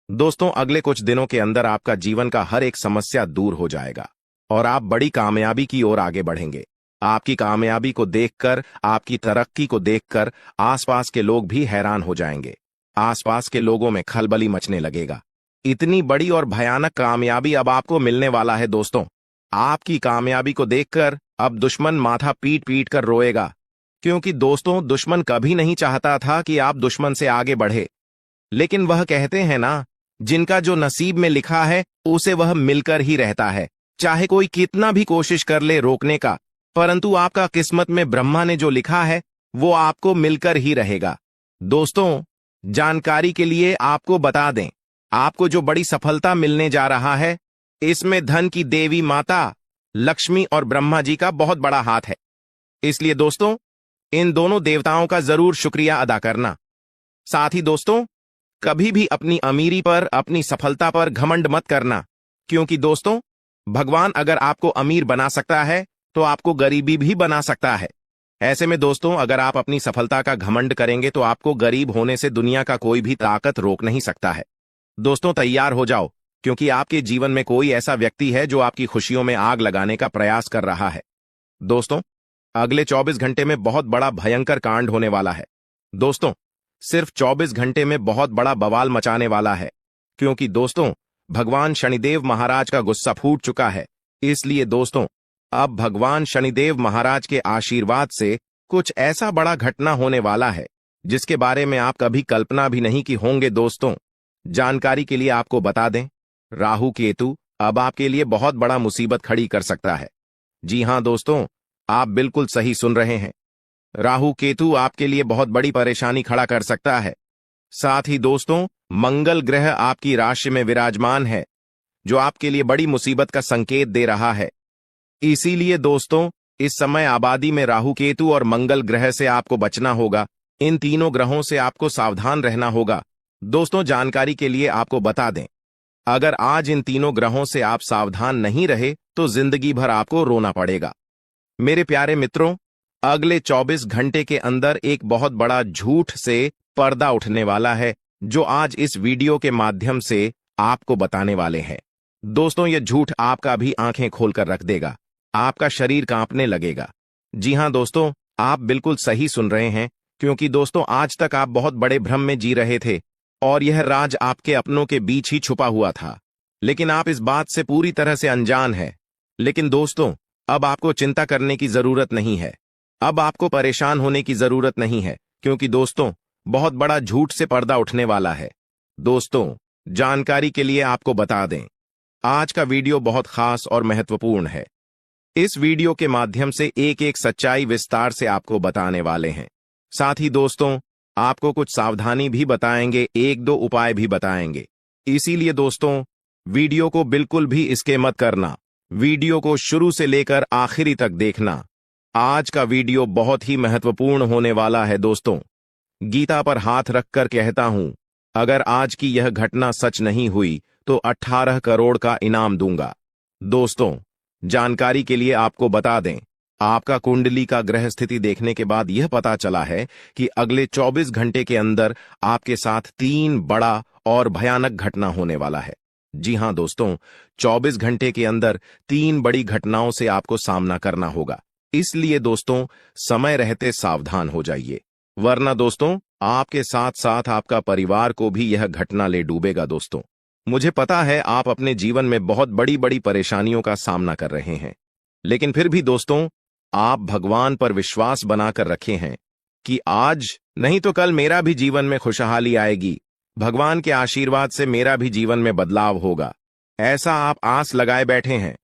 दोस्तों, अगले कुछ दिनों के अंदर आपका जीवन का हर एक समस्या दूर हो जाएगा और आप बड़ी कामयाबी की ओर आगे बढ़ेंगे। आपकी कामयाबी को देखकर, आपकी तरक्की को देखकर आसपास के लोग भी हैरान हो जाएंगे। आसपास के लोगों में खलबली मचने लगेगा। इतनी बड़ी और भयानक कामयाबी अब आपको मिलने वाला है। दोस्तों, आपकी कामयाबी को देखकर अब दुश्मन माथा पीट पीट कर रोएगा, क्योंकि दोस्तों, दुश्मन कभी नहीं चाहता था कि आप दुश्मन से आगे बढ़े। लेकिन वह कहते हैं ना, जिनका जो नसीब में लिखा है उसे वह मिलकर ही रहता है। चाहे कोई कितना भी कोशिश कर ले रोकने का, परंतु आपका किस्मत में ब्रह्मा ने जो लिखा है वो आपको मिलकर ही रहेगा। दोस्तों, जानकारी के लिए आपको बता दें, आपको जो बड़ी सफलता मिलने जा रहा है, इसमें धन की देवी माता लक्ष्मी और ब्रह्मा जी का बहुत बड़ा हाथ है। इसलिए दोस्तों, इन दोनों देवताओं का जरूर शुक्रिया अदा करना। साथ ही दोस्तों, कभी भी अपनी अमीरी पर, अपनी सफलता पर घमंड मत करना, क्योंकि दोस्तों, भगवान अगर आपको अमीर बना सकता है तो आपको गरीबी भी बना सकता है। ऐसे में दोस्तों, अगर आप अपनी सफलता का घमंड करेंगे तो आपको गरीब होने से दुनिया का कोई भी ताकत रोक नहीं सकता है। दोस्तों, तैयार हो जाओ, क्योंकि आपके जीवन में कोई ऐसा व्यक्ति है जो आपकी खुशियों में आग लगाने का प्रयास कर रहा है। दोस्तों, अगले 24 घंटे में बहुत बड़ा भयंकर कांड होने वाला है। दोस्तों, सिर्फ 24 घंटे में बहुत बड़ा बवाल मचाने वाला है, क्योंकि दोस्तों, भगवान शनिदेव महाराज का गुस्सा फूट चुका है। इसलिए दोस्तों, अब भगवान शनिदेव महाराज के आशीर्वाद से कुछ ऐसा बड़ा घटना होने वाला है जिसके बारे में आप कभी कल्पना भी नहीं की होंगे। दोस्तों, जानकारी के लिए आपको बता दें, राहु केतु अब आपके लिए बहुत बड़ा मुसीबत खड़ी कर सकता है। जी हां दोस्तों, आप बिल्कुल सही सुन रहे हैं। राहु केतु आपके लिए बहुत बड़ी परेशानी खड़ा कर सकता है। साथ ही दोस्तों, मंगल ग्रह आपकी राशि में विराजमान है, जो आपके लिए बड़ी मुसीबत का संकेत दे रहा है। इसीलिए दोस्तों, इस समय आबादी में राहु केतु और मंगल ग्रह से आपको बचना होगा। इन तीनों ग्रहों से आपको सावधान रहना होगा। दोस्तों, जानकारी के लिए आपको बता दें, अगर आज इन तीनों ग्रहों से आप सावधान नहीं रहे तो जिंदगी भर आपको रोना पड़ेगा। मेरे प्यारे मित्रों, अगले 24 घंटे के अंदर एक बहुत बड़ा झूठ से पर्दा उठने वाला है, जो आज इस वीडियो के माध्यम से आपको बताने वाले हैं। दोस्तों, यह झूठ आपका भी आंखें खोलकर रख देगा, आपका शरीर कांपने लगेगा। जी हां दोस्तों, आप बिल्कुल सही सुन रहे हैं, क्योंकि दोस्तों आज तक आप बहुत बड़े भ्रम में जी रहे थे और यह राज आपके अपनों के बीच ही छुपा हुआ था, लेकिन आप इस बात से पूरी तरह से अनजान हैं। लेकिन दोस्तों, अब आपको चिंता करने की जरूरत नहीं है, अब आपको परेशान होने की जरूरत नहीं है, क्योंकि दोस्तों बहुत बड़ा झूठ से पर्दा उठने वाला है। दोस्तों, जानकारी के लिए आपको बता दें, आज का वीडियो बहुत खास और महत्वपूर्ण है। इस वीडियो के माध्यम से एक एक सच्चाई विस्तार से आपको बताने वाले हैं। साथ ही दोस्तों, आपको कुछ सावधानी भी बताएंगे, एक दो उपाय भी बताएंगे। इसीलिए दोस्तों, वीडियो को बिल्कुल भी स्किप मत करना, वीडियो को शुरू से लेकर आखिरी तक देखना। आज का वीडियो बहुत ही महत्वपूर्ण होने वाला है। दोस्तों, गीता पर हाथ रखकर कहता हूं, अगर आज की यह घटना सच नहीं हुई तो 18 करोड़ का इनाम दूंगा। दोस्तों, जानकारी के लिए आपको बता दें, आपका कुंडली का ग्रह स्थिति देखने के बाद यह पता चला है कि अगले 24 घंटे के अंदर आपके साथ 3 बड़ा और भयानक घटना होने वाला है। जी हां दोस्तों, 24 घंटे के अंदर 3 बड़ी घटनाओं से आपको सामना करना होगा। इसलिए दोस्तों, समय रहते सावधान हो जाइए, वरना दोस्तों आपके साथ साथ आपका परिवार को भी यह घटना ले डूबेगा। दोस्तों, मुझे पता है आप अपने जीवन में बहुत बड़ी बड़ी परेशानियों का सामना कर रहे हैं, लेकिन फिर भी दोस्तों आप भगवान पर विश्वास बनाकर रखे हैं कि आज नहीं तो कल मेरा भी जीवन में खुशहाली आएगी, भगवान के आशीर्वाद से मेरा भी जीवन में बदलाव होगा, ऐसा आप आस लगाए बैठे हैं।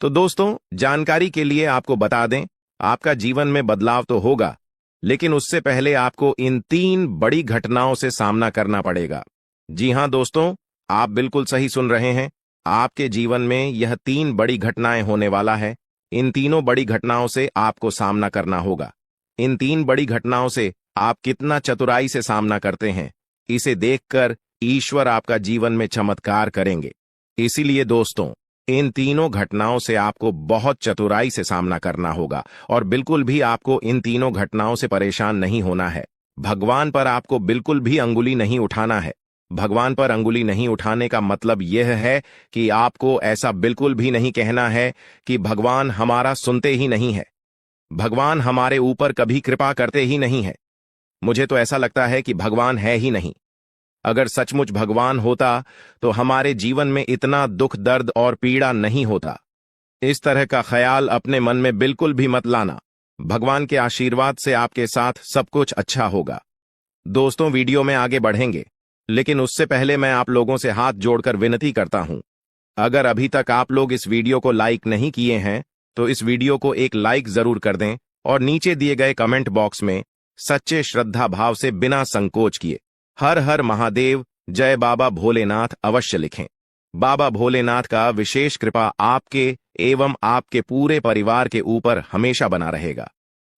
तो दोस्तों, जानकारी के लिए आपको बता दें, आपका जीवन में बदलाव तो होगा, लेकिन उससे पहले आपको इन 3 बड़ी घटनाओं से सामना करना पड़ेगा। जी हां दोस्तों, आप बिल्कुल सही सुन रहे हैं, आपके जीवन में यह 3 बड़ी घटनाएं होने वाला है। इन तीनों बड़ी घटनाओं से आपको सामना करना होगा। इन 3 बड़ी घटनाओं से आप कितना चतुराई से सामना करते हैं, इसे देखकर ईश्वर आपका जीवन में चमत्कार करेंगे। इसीलिए दोस्तों, इन तीनों घटनाओं से आपको बहुत चतुराई से सामना करना होगा और बिल्कुल भी आपको इन तीनों घटनाओं से परेशान नहीं होना है। भगवान पर आपको बिल्कुल भी अंगुली नहीं उठाना है। भगवान पर अंगुली नहीं उठाने का मतलब यह है कि आपको ऐसा बिल्कुल भी नहीं कहना है कि भगवान हमारा सुनते ही नहीं है, भगवान हमारे ऊपर कभी कृपा करते ही नहीं है, मुझे तो ऐसा लगता है कि भगवान है ही नहीं। अगर सचमुच भगवान होता तो हमारे जीवन में इतना दुख, दर्द और पीड़ा नहीं होता। इस तरह का ख्याल अपने मन में बिल्कुल भी मत लाना। भगवान के आशीर्वाद से आपके साथ सब कुछ अच्छा होगा। दोस्तों, वीडियो में आगे बढ़ेंगे, लेकिन उससे पहले मैं आप लोगों से हाथ जोड़कर विनती करता हूं, अगर अभी तक आप लोग इस वीडियो को लाइक नहीं किए हैं तो इस वीडियो को एक लाइक जरूर कर दें और नीचे दिए गए कमेंट बॉक्स में सच्चे श्रद्धा भाव से बिना संकोच किए हर हर महादेव, जय बाबा भोलेनाथ अवश्य लिखें। बाबा भोलेनाथ का विशेष कृपा आपके एवं आपके पूरे परिवार के ऊपर हमेशा बना रहेगा।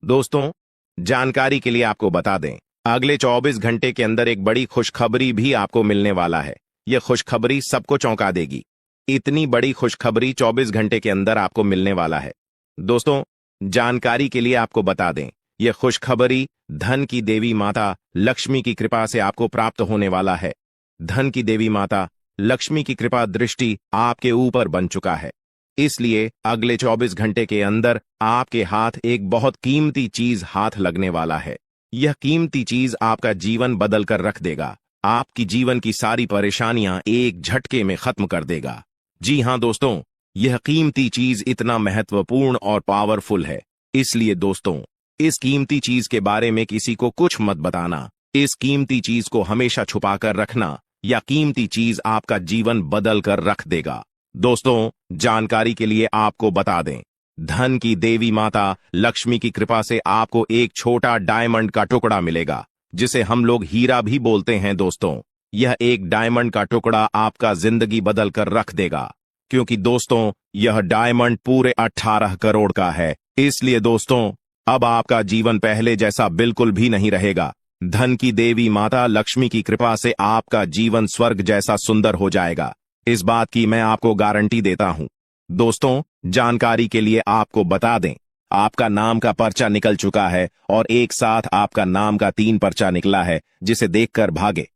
दोस्तों, जानकारी के लिए आपको बता दें, अगले 24 घंटे के अंदर एक बड़ी खुशखबरी भी आपको मिलने वाला है। यह खुशखबरी सबको चौंका देगी। इतनी बड़ी खुशखबरी 24 घंटे के अंदर आपको मिलने वाला है। दोस्तों, जानकारी के लिए आपको बता दें, यह खुशखबरी धन की देवी माता लक्ष्मी की कृपा से आपको प्राप्त होने वाला है। धन की देवी माता लक्ष्मी की कृपा दृष्टि आपके ऊपर बन चुका है। इसलिए अगले 24 घंटे के अंदर आपके हाथ एक बहुत कीमती चीज हाथ लगने वाला है। यह कीमती चीज आपका जीवन बदल कर रख देगा, आपकी जीवन की सारी परेशानियां एक झटके में खत्म कर देगा। जी हां दोस्तों, यह कीमती चीज इतना महत्वपूर्ण और पावरफुल है, इसलिए दोस्तों इस कीमती चीज के बारे में किसी को कुछ मत बताना। इस कीमती चीज को हमेशा छुपाकर रखना, या कीमती चीज आपका जीवन बदल कर रख देगा। दोस्तों, जानकारी के लिए आपको बता दें, धन की देवी माता लक्ष्मी की कृपा से आपको एक छोटा डायमंड का टुकड़ा मिलेगा, जिसे हम लोग हीरा भी बोलते हैं। दोस्तों, यह एक डायमंड का टुकड़ा आपका जिंदगी बदल कर रख देगा, क्योंकि दोस्तों यह डायमंड पूरे 18 करोड़ का है। इसलिए दोस्तों अब आपका जीवन पहले जैसा बिल्कुल भी नहीं रहेगा। धन की देवी माता लक्ष्मी की कृपा से आपका जीवन स्वर्ग जैसा सुंदर हो जाएगा। इस बात की मैं आपको गारंटी देता हूं। दोस्तों, जानकारी के लिए आपको बता दें, आपका नाम का पर्चा निकल चुका है और एक साथ आपका नाम का 3 पर्चा निकला है, जिसे देखकर भागे।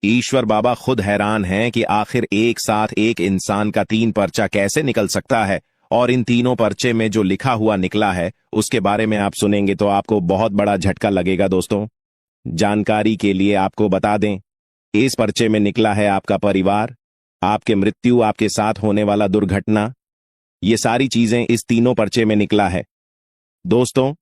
ईश्वर बाबा खुद हैरान हैं कि आखिर एक साथ एक इंसान का 3 पर्चा कैसे निकल सकता है, और इन तीनों पर्चे में जो लिखा हुआ निकला है उसके बारे में आप सुनेंगे तो आपको बहुत बड़ा झटका लगेगा। दोस्तों, जानकारी के लिए आपको बता दें, इस पर्चे में निकला है आपका परिवार, आपके मृत्यु, आपके साथ होने वाला दुर्घटना, ये सारी चीजें इस तीनों पर्चे में निकला है। दोस्तों,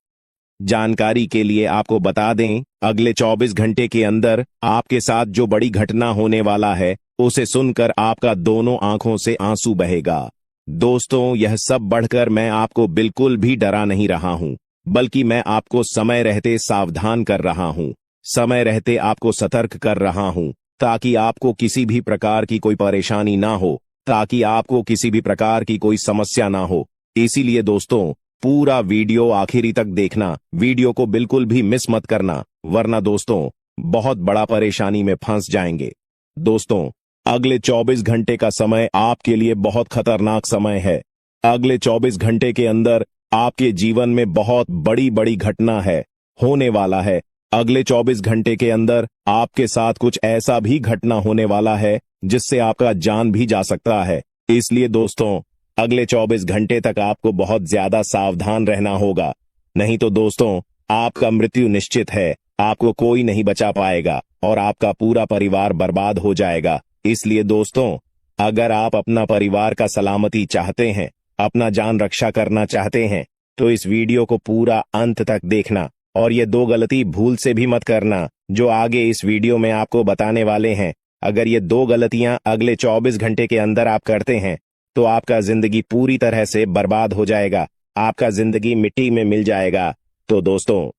जानकारी के लिए आपको बता दें, अगले 24 घंटे के अंदर आपके साथ जो बड़ी घटना होने वाला है उसे सुनकर आपका दोनों आंखों से आंसू बहेगा। दोस्तों, यह सब बढ़कर मैं आपको बिल्कुल भी डरा नहीं रहा हूं, बल्कि मैं आपको समय रहते सावधान कर रहा हूं, समय रहते आपको सतर्क कर रहा हूं, ताकि आपको किसी भी प्रकार की कोई परेशानी ना हो, ताकि आपको किसी भी प्रकार की कोई समस्या ना हो। इसीलिए दोस्तों, पूरा वीडियो आखिरी तक देखना, वीडियो को बिल्कुल भी मिस मत करना, वरना दोस्तों बहुत बड़ा परेशानी में फंस जाएंगे। दोस्तों, अगले 24 घंटे का समय आपके लिए बहुत खतरनाक समय है। अगले 24 घंटे के अंदर आपके जीवन में बहुत बड़ी बड़ी घटना है, होने वाला है। अगले 24 घंटे के अंदर आपके साथ कुछ ऐसा भी घटना होने वाला है जिससे आपका जान भी जा सकता है। इसलिए दोस्तों, अगले 24 घंटे तक आपको बहुत ज्यादा सावधान रहना होगा, नहीं तो दोस्तों आपका मृत्यु निश्चित है, आपको कोई नहीं बचा पाएगा और आपका पूरा परिवार बर्बाद हो जाएगा। इसलिए दोस्तों, अगर आप अपना परिवार का सलामती चाहते हैं, अपना जान रक्षा करना चाहते हैं, तो इस वीडियो को पूरा अंत तक देखना, और ये 2 गलती भूल से भी मत करना जो आगे इस वीडियो में आपको बताने वाले हैं। अगर ये 2 गलतियां अगले 24 घंटे के अंदर आप करते हैं तो आपका जिंदगी पूरी तरह से बर्बाद हो जाएगा, आपका जिंदगी मिट्टी में मिल जाएगा। तो दोस्तों,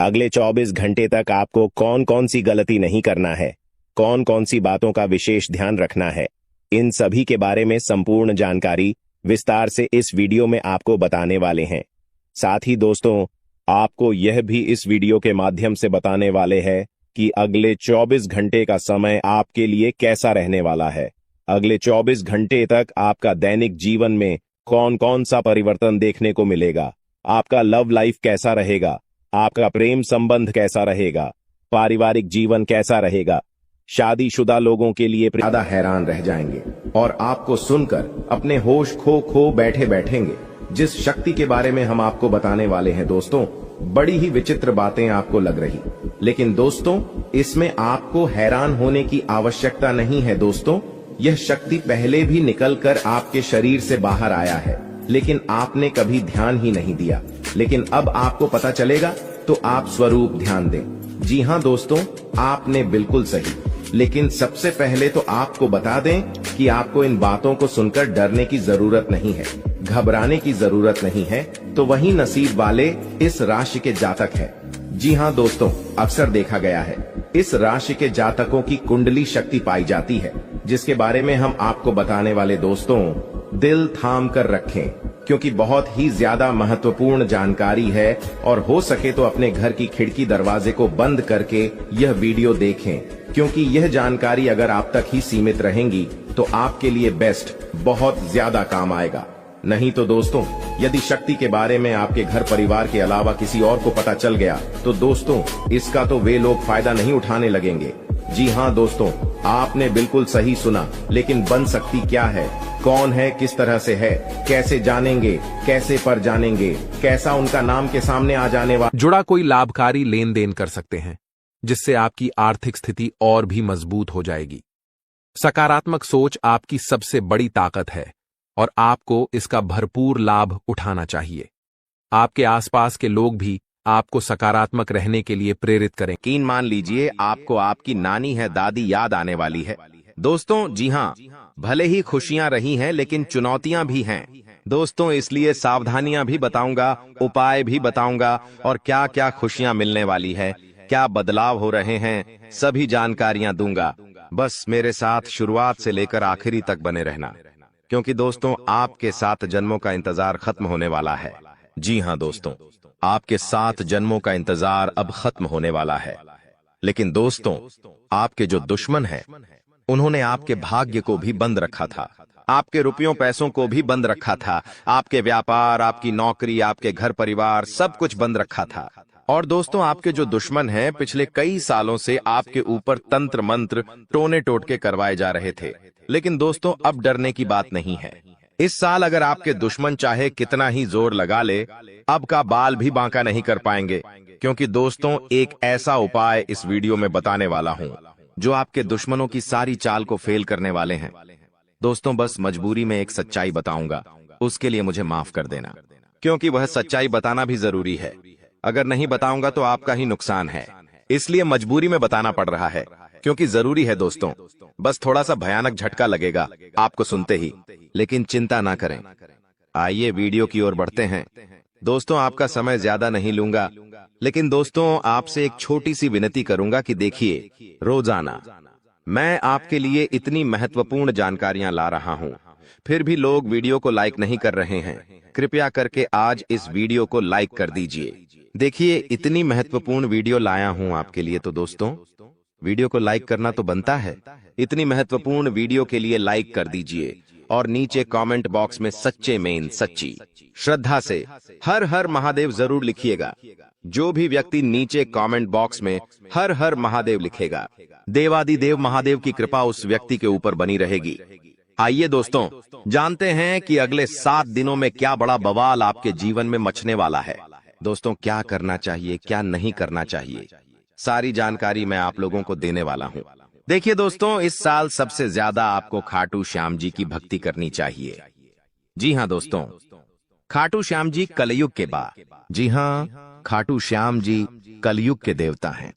अगले 24 घंटे तक आपको कौन कौन सी गलती नहीं करना है, कौन कौन सी बातों का विशेष ध्यान रखना है, इन सभी के बारे में संपूर्ण जानकारी विस्तार से इस वीडियो में आपको बताने वाले हैं। साथ ही दोस्तों, आपको यह भी इस वीडियो के माध्यम से बताने वाले हैं कि अगले 24 घंटे का समय आपके लिए कैसा रहने वाला है। अगले 24 घंटे तक आपका दैनिक जीवन में कौन कौन सा परिवर्तन देखने को मिलेगा, आपका लव लाइफ कैसा रहेगा, आपका प्रेम संबंध कैसा रहेगा, पारिवारिक जीवन कैसा रहेगा। शादीशुदा लोगों के लिए ज्यादा हैरान रह जाएंगे और आपको सुनकर अपने होश खो बैठे बैठेंगे। जिस शक्ति के बारे में हम आपको बताने वाले हैं दोस्तों, बड़ी ही विचित्र बातें आपको लग रही, लेकिन दोस्तों इसमें आपको हैरान होने की आवश्यकता नहीं है। दोस्तों, यह शक्ति पहले भी निकलकर आपके शरीर से बाहर आया है, लेकिन आपने कभी ध्यान ही नहीं दिया। लेकिन अब आपको पता चलेगा तो आप स्वरूप ध्यान दें। जी हाँ दोस्तों, आपने बिल्कुल सही। लेकिन सबसे पहले तो आपको बता दें कि आपको इन बातों को सुनकर डरने की जरूरत नहीं है, घबराने की जरूरत नहीं है। तो वही नसीब वाले इस राशि के जातक है। जी हाँ दोस्तों, अक्सर देखा गया है इस राशि के जातकों की कुंडली शक्ति पाई जाती है, जिसके बारे में हम आपको बताने वाले दोस्तों दिल थाम कर रखें, क्योंकि बहुत ही ज्यादा महत्वपूर्ण जानकारी है। और हो सके तो अपने घर की खिड़की दरवाजे को बंद करके यह वीडियो देखें, क्योंकि यह जानकारी अगर आप तक ही सीमित रहेंगी तो आपके लिए बेस्ट बहुत ज्यादा काम आएगा। नहीं तो दोस्तों, यदि शक्ति के बारे में आपके घर परिवार के अलावा किसी और को पता चल गया तो दोस्तों इसका तो वे लोग फायदा नहीं उठाने लगेंगे। जी हाँ दोस्तों, आपने बिल्कुल सही सुना। लेकिन बन सकती क्या है, कौन है, किस तरह से है, कैसे जानेंगे, कैसे पर जानेंगे, कैसा उनका नाम के सामने आ जाने वाला जुड़ा कोई लाभकारी लेन देन कर सकते हैं, जिससे आपकी आर्थिक स्थिति और भी मजबूत हो जाएगी। सकारात्मक सोच आपकी सबसे बड़ी ताकत है और आपको इसका भरपूर लाभ उठाना चाहिए। आपके आसपास के लोग भी आपको सकारात्मक रहने के लिए प्रेरित करें। यकीन मान लीजिए आपको आपकी नानी है, दादी याद आने वाली है। दोस्तों जी हाँ, भले ही खुशियां रही हैं लेकिन चुनौतियां भी हैं दोस्तों, इसलिए सावधानियां भी बताऊंगा, उपाय भी बताऊंगा, और क्या क्या खुशियां मिलने वाली है, क्या बदलाव हो रहे हैं, सभी जानकारियां दूंगा। बस मेरे साथ शुरुआत से लेकर आखिरी तक बने रहना, क्योंकि दोस्तों आपके 7 जन्मों का इंतजार खत्म होने वाला है। जी हाँ दोस्तों, आपके 7 जन्मों का इंतजार अब खत्म होने वाला है। लेकिन दोस्तों, आपके जो दुश्मन हैं उन्होंने आपके भाग्य को भी बंद रखा था, आपके रुपयों पैसों को भी बंद रखा था, आपके व्यापार, आपकी नौकरी, आपके घर परिवार, सब कुछ बंद रखा था। और दोस्तों, आपके जो दुश्मन हैं पिछले कई सालों से आपके ऊपर तंत्र मंत्र, टोने टोटके करवाए जा रहे थे। लेकिन दोस्तों, अब डरने की बात नहीं है। इस साल अगर आपके दुश्मन चाहे कितना ही जोर लगा ले, अब का बाल भी बांका नहीं कर पाएंगे। क्योंकि दोस्तों, एक ऐसा उपाय इस वीडियो में बताने वाला हूं जो आपके दुश्मनों की सारी चाल को फेल करने वाले हैं। दोस्तों, बस मजबूरी में एक सच्चाई बताऊंगा, उसके लिए मुझे माफ कर देना, क्योंकि वह सच्चाई बताना भी जरूरी है। अगर नहीं बताऊंगा तो आपका ही नुकसान है, इसलिए मजबूरी में बताना पड़ रहा है, क्योंकि जरूरी है। दोस्तों, बस थोड़ा सा भयानक झटका लगेगा आपको सुनते ही, लेकिन चिंता ना करें। आइए वीडियो की ओर बढ़ते हैं। दोस्तों, आपका समय ज्यादा नहीं लूंगा, लेकिन दोस्तों, आपसे एक छोटी सी विनती करूंगा कि देखिए, रोजाना मैं आपके लिए इतनी महत्वपूर्ण जानकारियां ला रहा हूं, फिर भी लोग वीडियो को लाइक नहीं कर रहे हैं। कृपया करके आज इस वीडियो को लाइक कर दीजिए। देखिए, इतनी महत्वपूर्ण वीडियो लाया हूं आपके लिए, तो दोस्तों, वीडियो को लाइक करना तो बनता है। इतनी महत्वपूर्ण वीडियो के लिए लाइक कर दीजिए और नीचे कमेंट बॉक्स में सच्चे मेन सच्ची श्रद्धा से हर हर महादेव जरूर लिखिएगा। जो भी व्यक्ति नीचे कमेंट बॉक्स में हर हर महादेव लिखेगा, देवादिदेव महादेव की कृपा उस व्यक्ति के ऊपर बनी रहेगी। आइए दोस्तों, जानते हैं कि अगले 7 दिनों में क्या बड़ा बवाल आपके जीवन में मचने वाला है। दोस्तों, क्या करना चाहिए, क्या नहीं करना चाहिए, सारी जानकारी मैं आप लोगों को देने वाला हूं। देखिए दोस्तों, इस साल सबसे ज्यादा आपको खाटू श्याम जी की भक्ति करनी चाहिए। जी हां दोस्तों, खाटू श्याम जी कलयुग के जी हां, खाटू श्याम जी कलयुग के देवता हैं।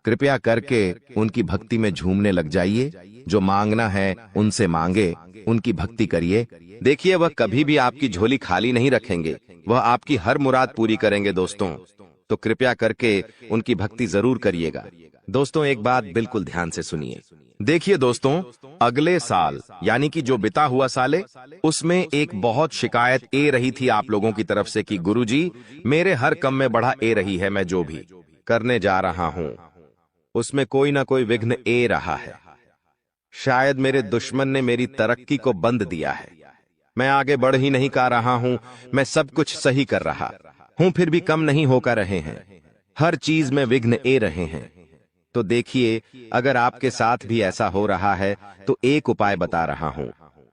कृपया करके उनकी भक्ति में झूमने लग जाइए। जो मांगना है उनसे मांगे, उनकी भक्ति करिए। देखिए, वह कभी भी आपकी झोली खाली नहीं रखेंगे, वह आपकी हर मुराद पूरी करेंगे। दोस्तों, तो कृपया करके उनकी भक्ति जरूर करिएगा। दोस्तों, एक बात बिल्कुल ध्यान से सुनिए। देखिए दोस्तों, अगले साल यानी कि जो बिता हुआ साल है, उसमें एक बहुत शिकायत ए रही थी आप लोगों की तरफ से कि गुरुजी, मेरे हर काम में बढ़ा ए रही है, मैं जो भी करने जा रहा हूं उसमें कोई ना कोई विघ्न ए रहा है। शायद मेरे दुश्मन ने मेरी तरक्की को बंद दिया है, मैं आगे बढ़ ही नहीं पा रहा हूं, मैं सब कुछ सही कर रहा हूं, फिर भी कम नहीं होकर रहे हैं, हर चीज में विघ्न ए रहे हैं। तो देखिए, अगर आपके साथ भी ऐसा हो रहा है तो एक उपाय बता रहा हूं।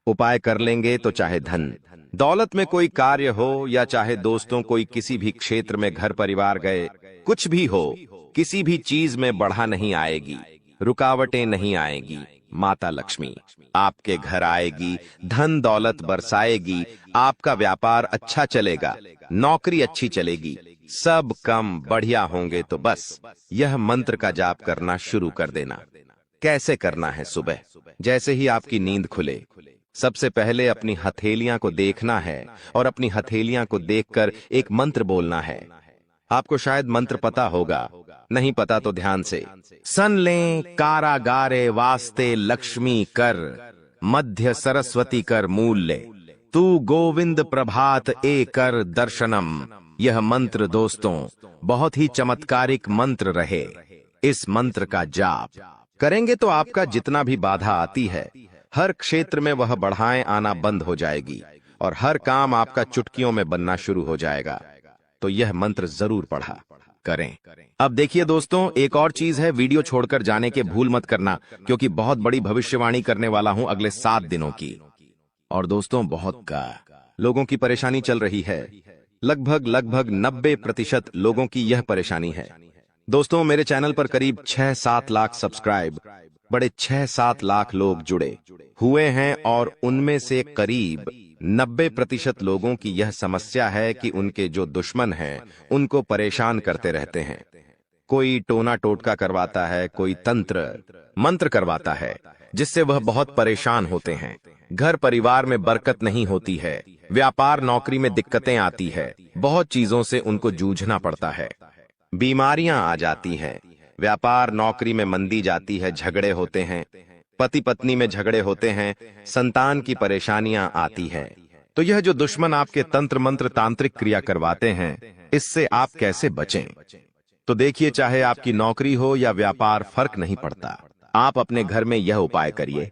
उपाय कर लेंगे तो चाहे धन दौलत में कोई कार्य हो, या चाहे दोस्तों कोई किसी भी क्षेत्र में घर परिवार गए, कुछ भी हो, किसी भी चीज में बढ़ा नहीं आएगी, रुकावटें नहीं आएगी। माता लक्ष्मी आपके घर आएगी, धन दौलत बरसाएगी, आपका व्यापार अच्छा चलेगा, नौकरी अच्छी चलेगी, सब काम बढ़िया होंगे। तो बस यह मंत्र का जाप करना शुरू कर देना। कैसे करना है? सुबह जैसे ही आपकी नींद खुले, सबसे पहले अपनी हथेलियां को देखना है और अपनी हथेलियां को देखकर एक मंत्र बोलना है। आपको शायद मंत्र पता होगा, नहीं पता तो ध्यान से सन लें। कारागारे वास्ते लक्ष्मी कर, मध्य सरस्वती कर मूल्य, तू गोविंद प्रभात ए कर दर्शनम। यह मंत्र दोस्तों बहुत ही चमत्कारिक मंत्र रहे। इस मंत्र का जाप करेंगे तो आपका जितना भी बाधा आती है, हर क्षेत्र में वह बढ़ाएं आना बंद हो जाएगी और हर काम आपका चुटकियों में बनना शुरू हो जाएगा। तो यह मंत्र जरूर पढ़ा करें। अब देखिए दोस्तों, एक और चीज है, वीडियो छोड़कर जाने के भूल मत करना, क्योंकि बहुत बड़ी भविष्यवाणी करने वाला हूं अगले 7 दिनों की। और दोस्तों, बहुत का लोगों की परेशानी चल रही है, लगभग 90% लोगों की यह परेशानी है। दोस्तों, मेरे चैनल पर करीब 6-7 लाख सब्सक्राइब, बड़े 6-7 लाख लोग जुड़े हुए हैं और उनमें से करीब 90% लोगों की यह समस्या है कि उनके जो दुश्मन हैं उनको परेशान करते रहते हैं। कोई टोना टोटका करवाता है, कोई तंत्र मंत्र करवाता है, जिससे वह बहुत परेशान होते हैं। घर परिवार में बरकत नहीं होती है, व्यापार नौकरी में दिक्कतें आती है, बहुत चीजों से उनको जूझना पड़ता है, बीमारियां आ जाती हैं, व्यापार नौकरी में मंदी जाती है, झगड़े होते हैं, पति पत्नी में झगड़े होते हैं, संतान की परेशानियां आती है। तो यह जो दुश्मन आपके तंत्र मंत्र तांत्रिक क्रिया करवाते हैं, इससे आप कैसे बचें? तो देखिए, चाहे आपकी नौकरी हो या व्यापार, फर्क नहीं पड़ता, आप अपने घर में यह उपाय करिए।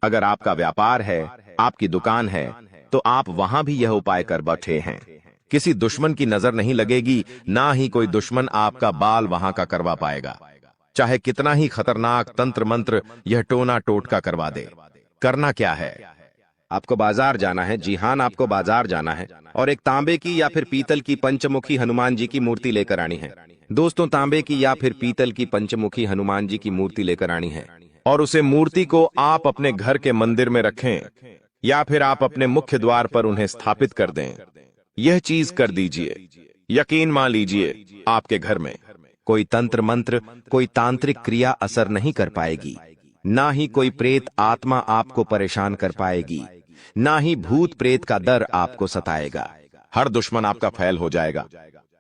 अगर आपका व्यापार है, आपकी दुकान है, तो आप वहां भी यह उपाय कर बैठे हैं। किसी दुश्मन की नजर नहीं लगेगी, ना ही कोई दुश्मन आपका बाल वहां का करवा पाएगा। चाहे कितना ही खतरनाक तंत्र मंत्र यह टोना टोटका करवा दे। करना क्या है? आपको बाजार जाना है। जी हां, आपको बाजार जाना है और एक तांबे की या फिर पीतल की पंचमुखी हनुमान जी की मूर्ति लेकर आनी है। दोस्तों, तांबे की या फिर पीतल की पंचमुखी हनुमान जी की मूर्ति लेकर आनी है और उसे मूर्ति को आप अपने घर के मंदिर में रखें या फिर आप अपने मुख्य द्वार पर उन्हें स्थापित कर दें। यह चीज कर दीजिए, यकीन मान लीजिए, आपके घर में कोई तंत्र मंत्र, कोई तांत्रिक क्रिया असर नहीं कर पाएगी। ना ही कोई प्रेत आत्मा आपको परेशान कर पाएगी, ना ही भूत प्रेत का डर आपको सताएगा। हर दुश्मन आपका फैल हो जाएगा,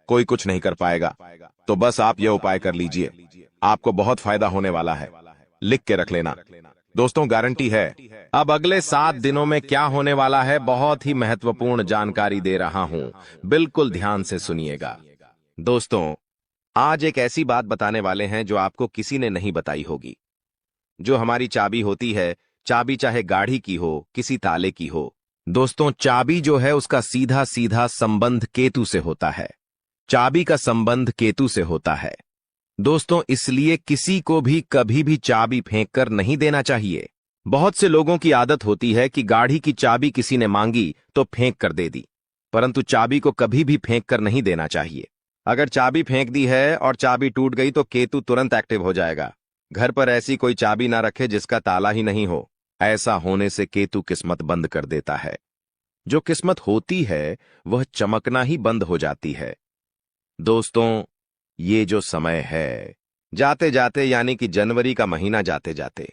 कोई कुछ नहीं कर पाएगा। तो बस आप यह उपाय कर लीजिए, आपको बहुत फायदा होने वाला है। लिख के रख लेना दोस्तों, गारंटी है। अब अगले 7 दिनों में क्या होने वाला है, बहुत ही महत्वपूर्ण जानकारी दे रहा हूं, बिल्कुल ध्यान से सुनिएगा। दोस्तों, आज एक ऐसी बात बताने वाले हैं जो आपको किसी ने नहीं बताई होगी। जो हमारी चाबी होती है, चाबी चाहे गाड़ी की हो, किसी ताले की हो, दोस्तों चाबी जो है उसका सीधा सीधा संबंध केतु से होता है। चाबी का संबंध केतु से होता है दोस्तों, इसलिए किसी को भी कभी भी चाबी फेंक कर नहीं देना चाहिए। बहुत से लोगों की आदत होती है कि गाड़ी की चाबी किसी ने मांगी तो फेंक कर दे दी, परंतु चाबी को कभी भी फेंक कर नहीं देना चाहिए। अगर चाबी फेंक दी है और चाबी टूट गई तो केतु तुरंत एक्टिव हो जाएगा। घर पर ऐसी कोई चाबी ना रखे जिसका ताला ही नहीं हो। ऐसा होने से केतु किस्मत बंद कर देता है। जो किस्मत होती है वह चमकना ही बंद हो जाती है। दोस्तों, ये जो समय है, जाते जाते यानी कि जनवरी का महीना जाते जाते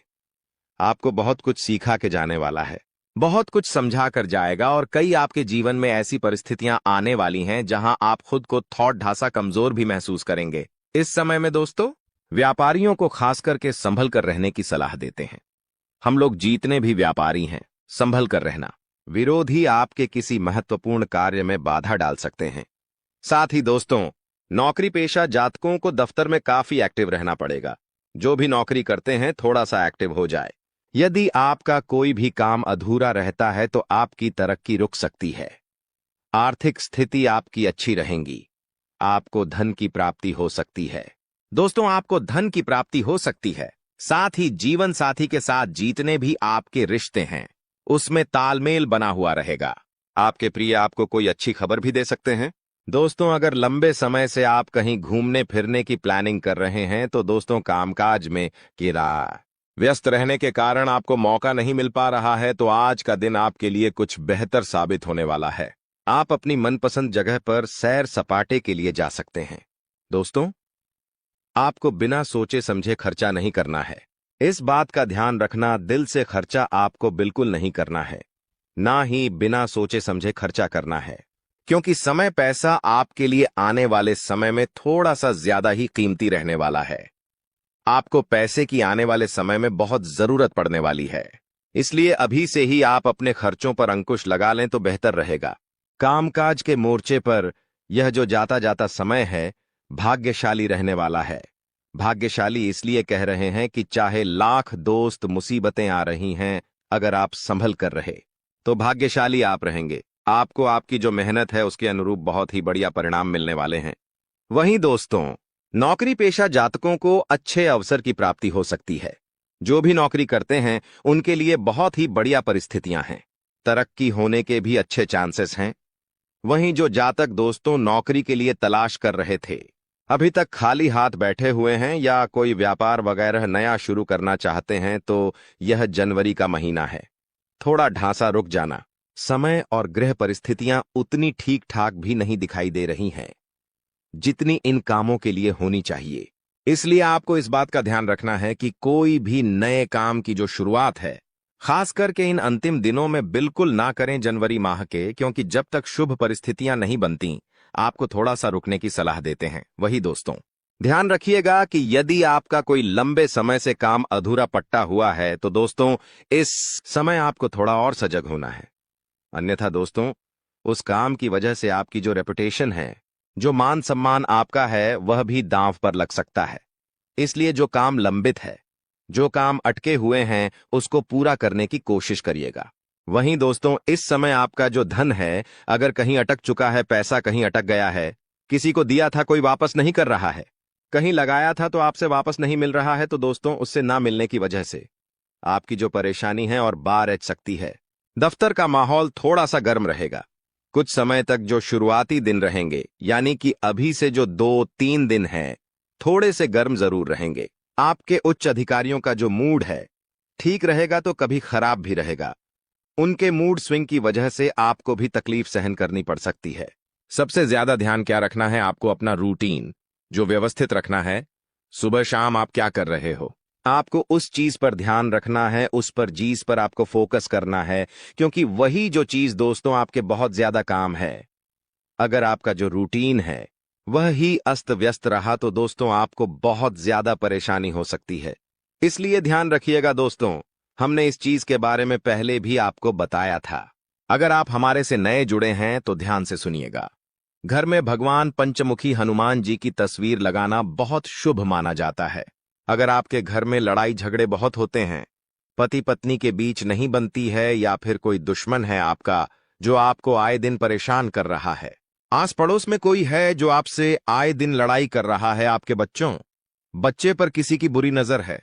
आपको बहुत कुछ सिखा के जाने वाला है, बहुत कुछ समझा कर जाएगा और कई आपके जीवन में ऐसी परिस्थितियां आने वाली हैं जहां आप खुद को थोड़ा ढासा कमजोर भी महसूस करेंगे। इस समय में दोस्तों व्यापारियों को खास करके संभल कर रहने की सलाह देते हैं। हम लोग जीतने भी व्यापारी हैं, संभल कर रहना। विरोधी आपके किसी महत्वपूर्ण कार्य में बाधा डाल सकते हैं। साथ ही दोस्तों, नौकरी पेशा जातकों को दफ्तर में काफी एक्टिव रहना पड़ेगा। जो भी नौकरी करते हैं थोड़ा सा एक्टिव हो जाए। यदि आपका कोई भी काम अधूरा रहता है तो आपकी तरक्की रुक सकती है। आर्थिक स्थिति आपकी अच्छी रहेगी। आपको धन की प्राप्ति हो सकती है। दोस्तों, आपको धन की प्राप्ति हो सकती है। साथ ही जीवन साथी के साथ जीतने भी आपके रिश्ते हैं, उसमें तालमेल बना हुआ रहेगा। आपके प्रिय आपको कोई अच्छी खबर भी दे सकते हैं। दोस्तों, अगर लंबे समय से आप कहीं घूमने फिरने की प्लानिंग कर रहे हैं तो दोस्तों कामकाज में व्यस्त रहने के कारण आपको मौका नहीं मिल पा रहा है, तो आज का दिन आपके लिए कुछ बेहतर साबित होने वाला है। आप अपनी मनपसंद जगह पर सैर सपाटे के लिए जा सकते हैं। दोस्तों, आपको बिना सोचे समझे खर्चा नहीं करना है। इस बात का ध्यान रखना, दिल से खर्चा आपको बिल्कुल नहीं करना है, ना ही बिना सोचे समझे खर्चा करना है, क्योंकि समय पैसा आपके लिए आने वाले समय में थोड़ा सा ज्यादा ही कीमती रहने वाला है। आपको पैसे की आने वाले समय में बहुत जरूरत पड़ने वाली है, इसलिए अभी से ही आप अपने खर्चों पर अंकुश लगा लें तो बेहतर रहेगा। कामकाज के मोर्चे पर यह जो जाता जाता समय है भाग्यशाली रहने वाला है। भाग्यशाली इसलिए कह रहे हैं कि चाहे लाख दोस्त मुसीबतें आ रही हैं, अगर आप संभल कर रहे तो भाग्यशाली आप रहेंगे। आपको आपकी जो मेहनत है उसके अनुरूप बहुत ही बढ़िया परिणाम मिलने वाले हैं। वहीं दोस्तों, नौकरी पेशा जातकों को अच्छे अवसर की प्राप्ति हो सकती है। जो भी नौकरी करते हैं उनके लिए बहुत ही बढ़िया परिस्थितियां हैं। तरक्की होने के भी अच्छे चांसेस हैं। वहीं जो जातक दोस्तों नौकरी के लिए तलाश कर रहे थे, अभी तक खाली हाथ बैठे हुए हैं या कोई व्यापार वगैरह नया शुरू करना चाहते हैं, तो यह जनवरी का महीना है। थोड़ा ढांसा रुक जाना। समय और गृह परिस्थितियां उतनी ठीक ठाक भी नहीं दिखाई दे रही हैं जितनी इन कामों के लिए होनी चाहिए। इसलिए आपको इस बात का ध्यान रखना है कि कोई भी नए काम की जो शुरुआत है, खास करके इन अंतिम दिनों में बिल्कुल ना करें जनवरी माह के, क्योंकि जब तक शुभ परिस्थितियां नहीं बनती आपको थोड़ा सा रुकने की सलाह देते हैं। वही दोस्तों, ध्यान रखिएगा कि यदि आपका कोई लंबे समय से काम अधूरा पट्टा हुआ है तो दोस्तों इस समय आपको थोड़ा और सजग होना है। अन्यथा दोस्तों, उस काम की वजह से आपकी जो रेपुटेशन है, जो मान सम्मान आपका है, वह भी दांव पर लग सकता है। इसलिए जो काम लंबित है जो काम अटके हुए हैं उसको पूरा करने की कोशिश करिएगा। वहीं दोस्तों, इस समय आपका जो धन है, अगर कहीं अटक चुका है, पैसा कहीं अटक गया है, किसी को दिया था कोई वापस नहीं कर रहा है, कहीं लगाया था तो आपसे वापस नहीं मिल रहा है, तो दोस्तों उससे ना मिलने की वजह से आपकी जो परेशानी है और बार ऐच सकती है। दफ्तर का माहौल थोड़ा सा गर्म रहेगा। कुछ समय तक जो शुरुआती दिन रहेंगे, यानी कि अभी से जो 2-3 दिन हैं, थोड़े से गर्म जरूर रहेंगे। आपके उच्च अधिकारियों का जो मूड है ठीक रहेगा तो कभी खराब भी रहेगा। उनके मूड स्विंग की वजह से आपको भी तकलीफ सहन करनी पड़ सकती है। सबसे ज्यादा ध्यान क्या रखना है, आपको अपना रूटीन जो व्यवस्थित रखना है। सुबह शाम आप क्या कर रहे हो, आपको उस चीज पर ध्यान रखना है, उस पर चीज पर आपको फोकस करना है, क्योंकि वही जो चीज दोस्तों आपके बहुत ज्यादा काम है। अगर आपका जो रूटीन है वह ही अस्त व्यस्त रहा तो दोस्तों आपको बहुत ज्यादा परेशानी हो सकती है। इसलिए ध्यान रखिएगा दोस्तों, हमने इस चीज के बारे में पहले भी आपको बताया था। अगर आप हमारे से नए जुड़े हैं तो ध्यान से सुनिएगा। घर में भगवान पंचमुखी हनुमान जी की तस्वीर लगाना बहुत शुभ माना जाता है। अगर आपके घर में लड़ाई झगड़े बहुत होते हैं, पति पत्नी के बीच नहीं बनती है, या फिर कोई दुश्मन है आपका जो आपको आए दिन परेशान कर रहा है, आस पड़ोस में कोई है जो आपसे आए दिन लड़ाई कर रहा है, आपके बच्चे पर किसी की बुरी नजर है,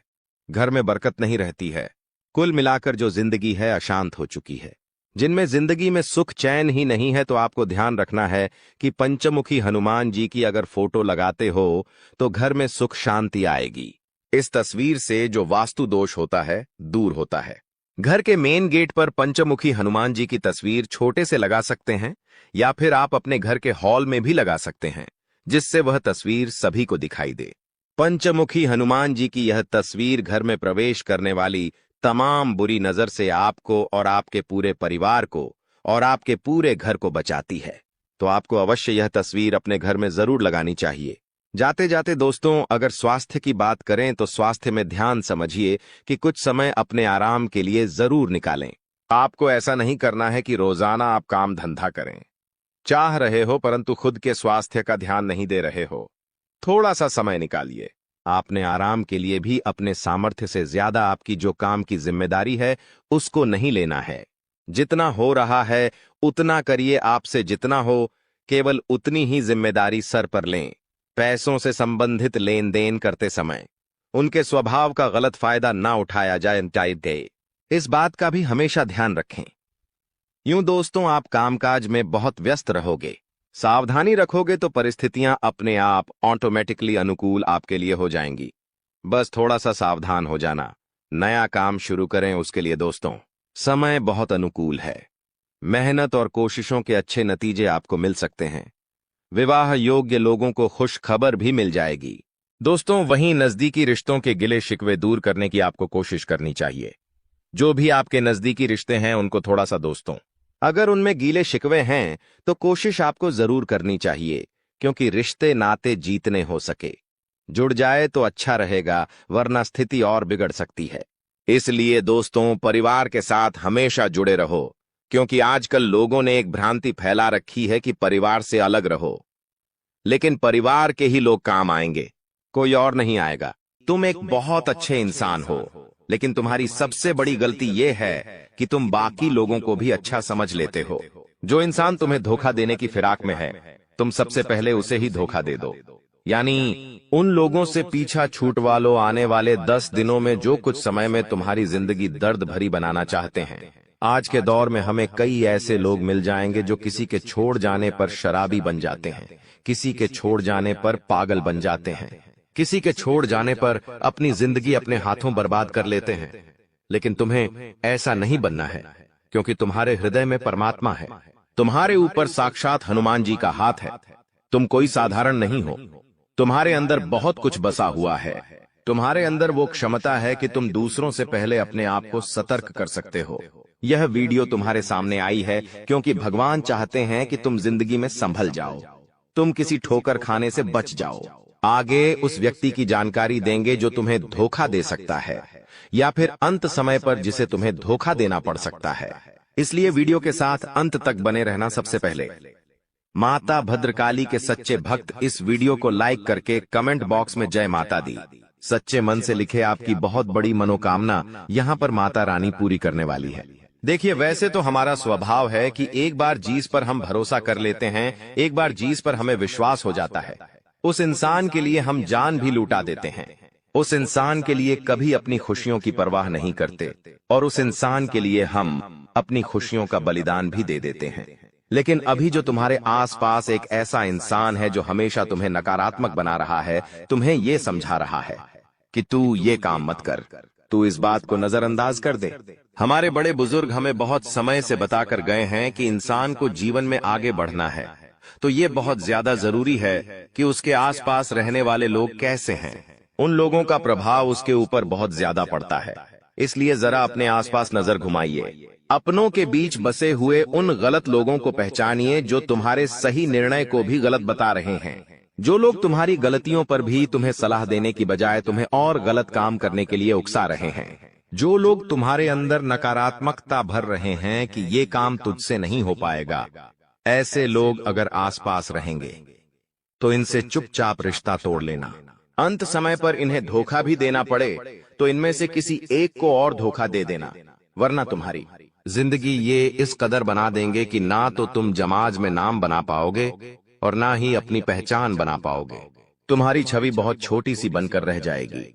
घर में बरकत नहीं रहती है, कुल मिलाकर जो जिंदगी है अशांत हो चुकी है, जिनमें जिंदगी में सुख चैन ही नहीं है, तो आपको ध्यान रखना है कि पंचमुखी हनुमान जी की अगर फोटो लगाते हो तो घर में सुख शांति आएगी। इस तस्वीर से जो वास्तु दोष होता है दूर होता है। घर के मेन गेट पर पंचमुखी हनुमान जी की तस्वीर छोटे से लगा सकते हैं, या फिर आप अपने घर के हॉल में भी लगा सकते हैं, जिससे वह तस्वीर सभी को दिखाई दे। पंचमुखी हनुमान जी की यह तस्वीर घर में प्रवेश करने वाली तमाम बुरी नजर से आपको और आपके पूरे परिवार को और आपके पूरे घर को बचाती है। तो आपको अवश्य यह तस्वीर अपने घर में जरूर लगानी चाहिए। जाते जाते दोस्तों, अगर स्वास्थ्य की बात करें तो स्वास्थ्य में ध्यान समझिए कि कुछ समय अपने आराम के लिए जरूर निकालें। आपको ऐसा नहीं करना है कि रोजाना आप काम धंधा करें, चाह रहे हो परंतु खुद के स्वास्थ्य का ध्यान नहीं दे रहे हो। थोड़ा सा समय निकालिए। आपने आराम के लिए भी अपने सामर्थ्य से ज्यादा आपकी जो काम की जिम्मेदारी है उसको नहीं लेना है। जितना हो रहा है उतना करिए, आपसे जितना हो केवल उतनी ही जिम्मेदारी सर पर लें। पैसों से संबंधित लेन देन करते समय उनके स्वभाव का गलत फायदा ना उठाया जाए, इस बात का भी हमेशा ध्यान रखें। यूं दोस्तों, आप कामकाज में बहुत व्यस्त रहोगे, सावधानी रखोगे तो परिस्थितियां अपने आप ऑटोमेटिकली अनुकूल आपके लिए हो जाएंगी। बस थोड़ा सा सावधान हो जाना। नया काम शुरू करें उसके लिए दोस्तों समय बहुत अनुकूल है। मेहनत और कोशिशों के अच्छे नतीजे आपको मिल सकते हैं। विवाह योग्य लोगों को खुश खबर भी मिल जाएगी। दोस्तों, वहीं नजदीकी रिश्तों के गिले शिकवे दूर करने की आपको कोशिश करनी चाहिए। जो भी आपके नजदीकी रिश्ते हैं उनको थोड़ा सा दोस्तों, अगर उनमें गीले शिकवे हैं तो कोशिश आपको जरूर करनी चाहिए, क्योंकि रिश्ते नाते जीतने हो सके। जुड़ जाए तो अच्छा रहेगा, वरना स्थिति और बिगड़ सकती है। इसलिए दोस्तों, परिवार के साथ हमेशा जुड़े रहो, क्योंकि आजकल लोगों ने एक भ्रांति फैला रखी है कि परिवार से अलग रहो, लेकिन परिवार के ही लोग काम आएंगे, कोई और नहीं आएगा। तुम एक बहुत अच्छे इंसान हो, लेकिन तुम्हारी सबसे बड़ी गलती यह है कि तुम बाकी लोगों को भी अच्छा समझ लेते हो। जो इंसान तुम्हें धोखा देने की फिराक में है, तुम सबसे पहले उसे ही धोखा दे दो। यानी उन लोगों से पीछा छूटवा लो। आने वाले 10 दिनों में जो कुछ समय में तुम्हारी जिंदगी दर्द भरी बनाना चाहते हैं, आज के दौर में हमें कई ऐसे लोग मिल जाएंगे जो किसी के छोड़ जाने पर शराबी बन जाते हैं, किसी के छोड़ जाने पर पागल बन जाते हैं, किसी के छोड़ जाने पर अपनी जिंदगी अपने हाथों बर्बाद कर लेते हैं। लेकिन तुम्हें ऐसा नहीं बनना है, क्योंकि तुम्हारे हृदय में परमात्मा है, तुम्हारे ऊपर साक्षात हनुमान जी का हाथ है। तुम कोई साधारण नहीं हो, तुम्हारे अंदर बहुत कुछ बसा हुआ है। तुम्हारे अंदर वो क्षमता है कि तुम दूसरों से पहले अपने आप को सतर्क कर सकते हो। यह वीडियो तुम्हारे सामने आई है क्योंकि भगवान चाहते हैं कि तुम जिंदगी में संभल जाओ, तुम किसी ठोकर खाने से बच जाओ। आगे उस व्यक्ति की जानकारी देंगे जो तुम्हें धोखा दे सकता है, या फिर अंत समय पर जिसे तुम्हें धोखा देना पड़ सकता है। इसलिए वीडियो के साथ अंत तक बने रहना। सबसे पहले माता भद्रकाली के सच्चे भक्त इस वीडियो को लाइक करके कमेंट बॉक्स में जय माता दी, सच्चे मन से लिखे आपकी बहुत बड़ी मनोकामना यहाँ पर माता रानी पूरी करने वाली है। देखिए, वैसे तो हमारा स्वभाव है कि एक बार जिस पर हम भरोसा कर लेते हैं, एक बार जिस पर हमें विश्वास हो जाता है, उस इंसान के लिए हम जान भी लूटा देते हैं। उस इंसान के लिए कभी अपनी खुशियों की परवाह नहीं करते और उस इंसान के लिए हम अपनी खुशियों का बलिदान भी दे देते हैं। लेकिन अभी जो तुम्हारे आसपास एक ऐसा इंसान है जो हमेशा तुम्हें नकारात्मक बना रहा है, तुम्हें ये समझा रहा है कि तू ये काम मत कर, तू इस बात को नजरअंदाज कर दे। हमारे बड़े बुजुर्ग हमें बहुत समय से बताकर गए हैं कि इंसान को जीवन में आगे बढ़ना है तो ये बहुत ज्यादा जरूरी है कि उसके आसपास रहने वाले लोग कैसे हैं। उन लोगों का प्रभाव उसके ऊपर बहुत ज्यादा पड़ता है। इसलिए जरा अपने आसपास नजर घुमाइए। अपनों के बीच बसे हुए उन गलत लोगों को पहचानिए जो तुम्हारे सही निर्णय को भी गलत बता रहे हैं। जो लोग तुम्हारी गलतियों पर भी तुम्हें सलाह देने की बजाय तुम्हें और गलत काम करने के लिए उकसा रहे हैं। जो लोग तुम्हारे अंदर नकारात्मकता भर रहे हैं कि ये काम तुझसे नहीं हो पाएगा, ऐसे लोग अगर आसपास रहेंगे तो इनसे चुपचाप रिश्ता तोड़ लेना। अंत समय पर इन्हें धोखा भी देना पड़े तो इनमें से किसी एक को और धोखा दे देना, वरना तुम्हारी जिंदगी ये इस कदर बना देंगे कि ना तो तुम समाज में नाम बना पाओगे और ना ही अपनी पहचान बना पाओगे। तुम्हारी छवि बहुत छोटी सी बनकर रह जाएगी,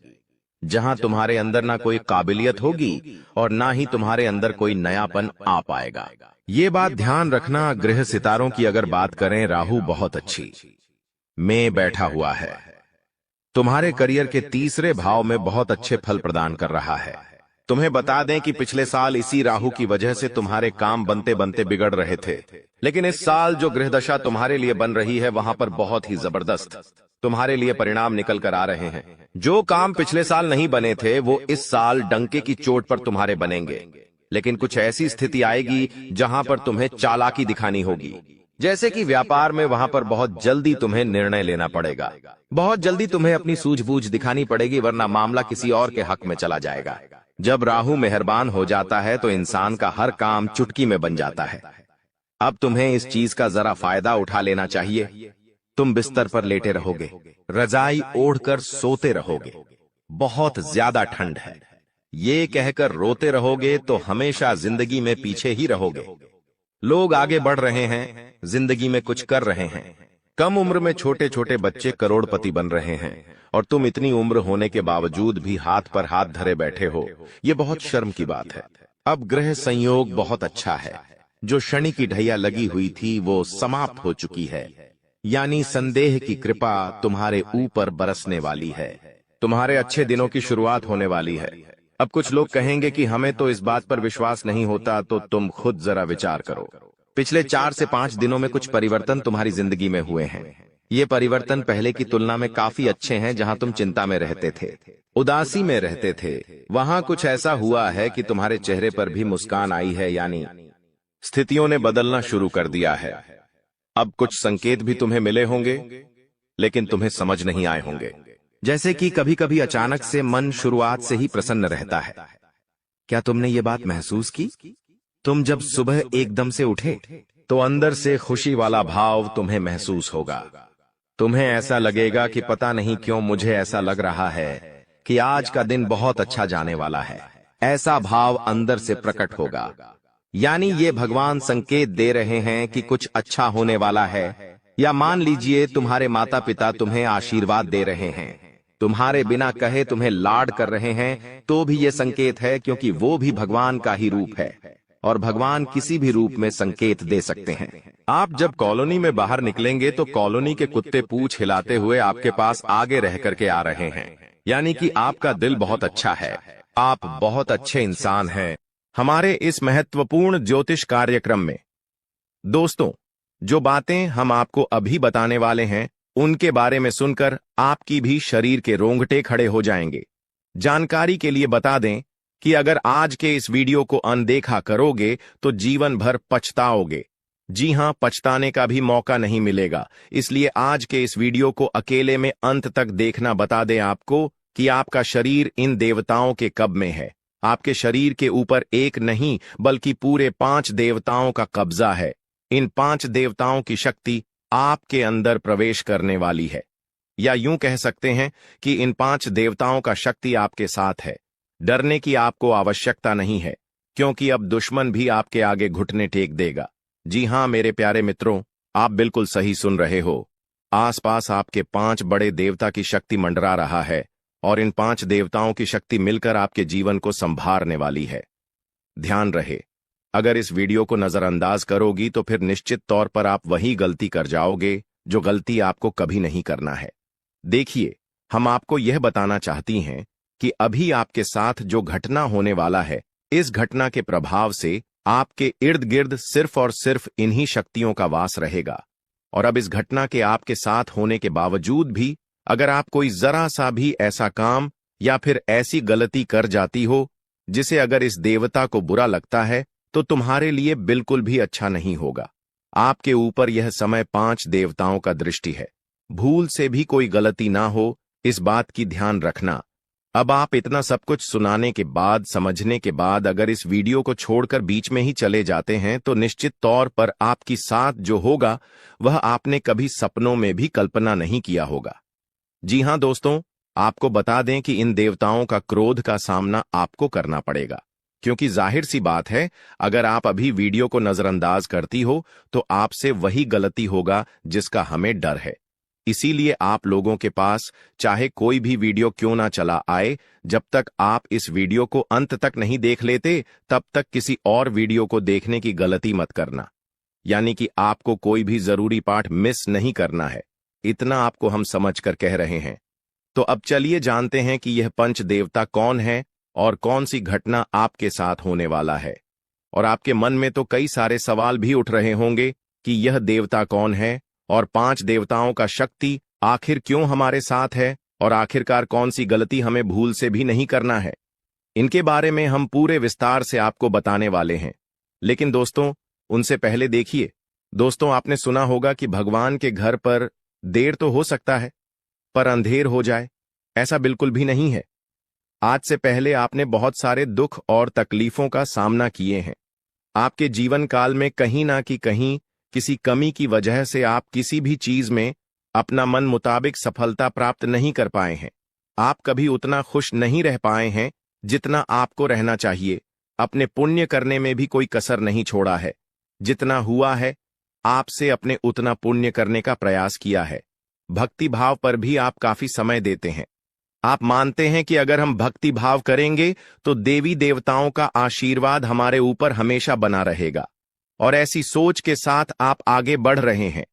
जहां तुम्हारे अंदर ना कोई काबिलियत होगी और ना ही तुम्हारे अंदर कोई नयापन आ पाएगा। ये बात ध्यान रखना। ग्रह सितारों की अगर बात करें, राहु बहुत अच्छी में बैठा हुआ है। तुम्हारे करियर के तीसरे भाव में बहुत अच्छे फल प्रदान कर रहा है। तुम्हें बता दें कि पिछले साल इसी राहु की वजह से तुम्हारे काम बनते बनते बिगड़ रहे थे, लेकिन इस साल जो ग्रह दशा तुम्हारे लिए बन रही है वहां पर बहुत ही जबरदस्त तुम्हारे लिए परिणाम निकल कर आ रहे हैं। जो काम पिछले साल नहीं बने थे वो इस साल डंके की चोट पर तुम्हारे बनेंगे। लेकिन कुछ ऐसी स्थिति आएगी जहां पर तुम्हें चालाकी दिखानी होगी, जैसे कि व्यापार में। वहां पर बहुत जल्दी तुम्हें निर्णय लेना पड़ेगा, बहुत जल्दी तुम्हें अपनी सूझबूझ दिखानी पड़ेगी, वरना मामला किसी और के हक में चला जाएगा। जब राहु मेहरबान हो जाता है तो इंसान का हर काम चुटकी में बन जाता है। अब तुम्हें इस चीज का जरा फायदा उठा लेना चाहिए। तुम बिस्तर पर लेटे रहोगे, रजाई ओढ़कर सोते रहोगे, बहुत ज्यादा ठंड है, ये कहकर रोते रहोगे तो हमेशा जिंदगी में पीछे ही रहोगे। लोग आगे बढ़ रहे हैं, जिंदगी में कुछ कर रहे हैं। कम उम्र में छोटे छोटे बच्चे करोड़पति बन रहे हैं और तुम इतनी उम्र होने के बावजूद भी हाथ पर हाथ धरे बैठे हो, ये बहुत शर्म की बात है। अब ग्रह संयोग बहुत अच्छा है। जो शनि की ढैया लगी हुई थी वो समाप्त हो चुकी है, यानी संदेह की कृपा तुम्हारे ऊपर बरसने वाली है। तुम्हारे अच्छे दिनों की शुरुआत होने वाली है। अब कुछ लोग कहेंगे कि हमें तो इस बात पर विश्वास नहीं होता, तो तुम खुद जरा विचार करो। पिछले 4 से 5 दिनों में कुछ परिवर्तन तुम्हारी जिंदगी में हुए हैं। ये परिवर्तन पहले की तुलना में काफी अच्छे हैं। जहां तुम चिंता में रहते थे, उदासी में रहते थे, वहां कुछ ऐसा हुआ है कि तुम्हारे चेहरे पर भी मुस्कान आई है, यानी स्थितियों ने बदलना शुरू कर दिया है। अब कुछ संकेत भी तुम्हें मिले होंगे, लेकिन तुम्हें समझ नहीं आए होंगे। जैसे कि कभी कभी अचानक से मन शुरुआत से ही प्रसन्न रहता है। क्या तुमने ये बात महसूस की? तुम जब सुबह एकदम से उठे तो अंदर से खुशी वाला भाव तुम्हें महसूस होगा। तुम्हें ऐसा लगेगा कि पता नहीं क्यों मुझे ऐसा लग रहा है कि आज का दिन बहुत अच्छा जाने वाला है। ऐसा भाव अंदर से प्रकट होगा, यानी ये भगवान संकेत दे रहे हैं कि कुछ अच्छा होने वाला है। या मान लीजिए तुम्हारे माता पिता तुम्हें आशीर्वाद दे रहे हैं, तुम्हारे बिना कहे तुम्हें लाड कर रहे हैं, तो भी ये संकेत है, क्योंकि वो भी भगवान का ही रूप है और भगवान किसी भी रूप में संकेत दे सकते हैं। आप जब कॉलोनी में बाहर निकलेंगे तो कॉलोनी के कुत्ते पूंछ हिलाते हुए आपके पास आगे रह करके आ रहे हैं, यानी कि आपका दिल बहुत अच्छा है, आप बहुत अच्छे इंसान हैं। हमारे इस महत्वपूर्ण ज्योतिष कार्यक्रम में दोस्तों, जो बातें हम आपको अभी बताने वाले हैं उनके बारे में सुनकर आपकी भी शरीर के रोंगटे खड़े हो जाएंगे। जानकारी के लिए बता दें कि अगर आज के इस वीडियो को अनदेखा करोगे तो जीवन भर पछताओगे। जी हां, पछताने का भी मौका नहीं मिलेगा। इसलिए आज के इस वीडियो को अकेले में अंत तक देखना बता दें आपको कि आपका शरीर इन देवताओं के कब्जे में है। आपके शरीर के ऊपर एक नहीं बल्कि पूरे 5 देवताओं का कब्जा है। इन 5 देवताओं की शक्ति आपके अंदर प्रवेश करने वाली है। या यूं कह सकते हैं कि इन 5 देवताओं का शक्ति आपके साथ है। डरने की आपको आवश्यकता नहीं है, क्योंकि अब दुश्मन भी आपके आगे घुटने टेक देगा। जी हां मेरे प्यारे मित्रों, आप बिल्कुल सही सुन रहे हो। आसपास आपके 5 बड़े देवता की शक्ति मंडरा रहा है, और इन 5 देवताओं की शक्ति मिलकर आपके जीवन को संभारने वाली है। ध्यान रहे, अगर इस वीडियो को नजरअंदाज करोगी तो फिर निश्चित तौर पर आप वही गलती कर जाओगे जो गलती आपको कभी नहीं करना है। देखिए, हम आपको यह बताना चाहती हैं कि अभी आपके साथ जो घटना होने वाला है, इस घटना के प्रभाव से आपके इर्द गिर्द सिर्फ और सिर्फ इन्हीं शक्तियों का वास रहेगा। और अब इस घटना के आपके साथ होने के बावजूद भी अगर आप कोई जरा सा भी ऐसा काम या फिर ऐसी गलती कर जाती हो जिसे अगर इस देवता को बुरा लगता है, तो तुम्हारे लिए बिल्कुल भी अच्छा नहीं होगा। आपके ऊपर यह समय 5 देवताओं का दृष्टि है। भूल से भी कोई गलती ना हो, इस बात की ध्यान रखना। अब आप इतना सब कुछ सुनाने के बाद, समझने के बाद अगर इस वीडियो को छोड़कर बीच में ही चले जाते हैं तो निश्चित तौर पर आपके साथ जो होगा वह आपने कभी सपनों में भी कल्पना नहीं किया होगा। जी हां दोस्तों, आपको बता दें कि इन देवताओं का क्रोध का सामना आपको करना पड़ेगा, क्योंकि जाहिर सी बात है, अगर आप अभी वीडियो को नजरअंदाज करती हो तो आपसे वही गलती होगा जिसका हमें डर है। इसीलिए आप लोगों के पास चाहे कोई भी वीडियो क्यों ना चला आए, जब तक आप इस वीडियो को अंत तक नहीं देख लेते तब तक किसी और वीडियो को देखने की गलती मत करना। यानी कि आपको कोई भी जरूरी पाठ मिस नहीं करना है, इतना आपको हम समझकर कह रहे हैं। तो अब चलिए जानते हैं कि यह पंच देवता कौन है और कौन सी घटना आपके साथ होने वाला है। और आपके मन में तो कई सारे सवाल भी उठ रहे होंगे कि यह देवता कौन है और 5 देवताओं का शक्ति आखिर क्यों हमारे साथ है और आखिरकार कौन सी गलती हमें भूल से भी नहीं करना है। इनके बारे में हम पूरे विस्तार से आपको बताने वाले हैं। लेकिन दोस्तों, उनसे पहले देखिए, दोस्तों आपने सुना होगा कि भगवान के घर पर देर तो हो सकता है पर अंधेर हो जाए, ऐसा बिल्कुल भी नहीं है। आज से पहले आपने बहुत सारे दुख और तकलीफों का सामना किए हैं। आपके जीवन काल में कहीं ना कि कहीं किसी कमी की वजह से आप किसी भी चीज में अपना मन मुताबिक सफलता प्राप्त नहीं कर पाए हैं। आप कभी उतना खुश नहीं रह पाए हैं जितना आपको रहना चाहिए। अपने पुण्य करने में भी कोई कसर नहीं छोड़ा है। जितना हुआ है आपसे अपने उतना पुण्य करने का प्रयास किया है। भक्ति भाव पर भी आप काफी समय देते हैं। आप मानते हैं कि अगर हम भक्ति भाव करेंगे तो देवी देवताओं का आशीर्वाद हमारे ऊपर हमेशा बना रहेगा, और ऐसी सोच के साथ आप आगे बढ़ रहे हैं।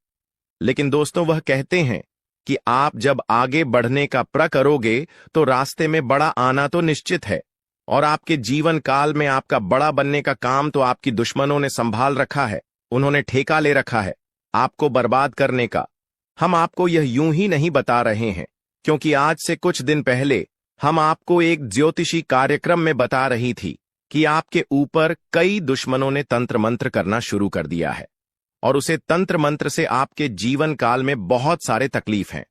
लेकिन दोस्तों, वह कहते हैं कि आप जब आगे बढ़ने का प्रण करोगे तो रास्ते में बड़ा आना तो निश्चित है, और आपके जीवन काल में आपका बड़ा बनने का काम तो आपकी दुश्मनों ने संभाल रखा है। उन्होंने ठेका ले रखा है आपको बर्बाद करने का। हम आपको यह यूं ही नहीं बता रहे हैं, क्योंकि आज से कुछ दिन पहले हम आपको एक ज्योतिषी कार्यक्रम में बता रही थी कि आपके ऊपर कई दुश्मनों ने तंत्र मंत्र करना शुरू कर दिया है, और उसे तंत्र मंत्र से आपके जीवन काल में बहुत सारे तकलीफ हैं,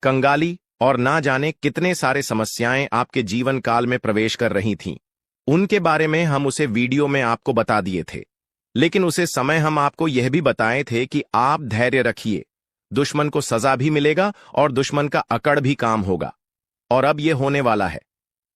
कंगाली और ना जाने कितने सारे समस्याएं आपके जीवन काल में प्रवेश कर रही थीं। उनके बारे में हम उसे वीडियो में आपको बता दिए थे, लेकिन उसे समय हम आपको यह भी बताए थे कि आप धैर्य रखिए, दुश्मन को सजा भी मिलेगा और दुश्मन का अकड़ भी काम होगा। और अब यह होने वाला है।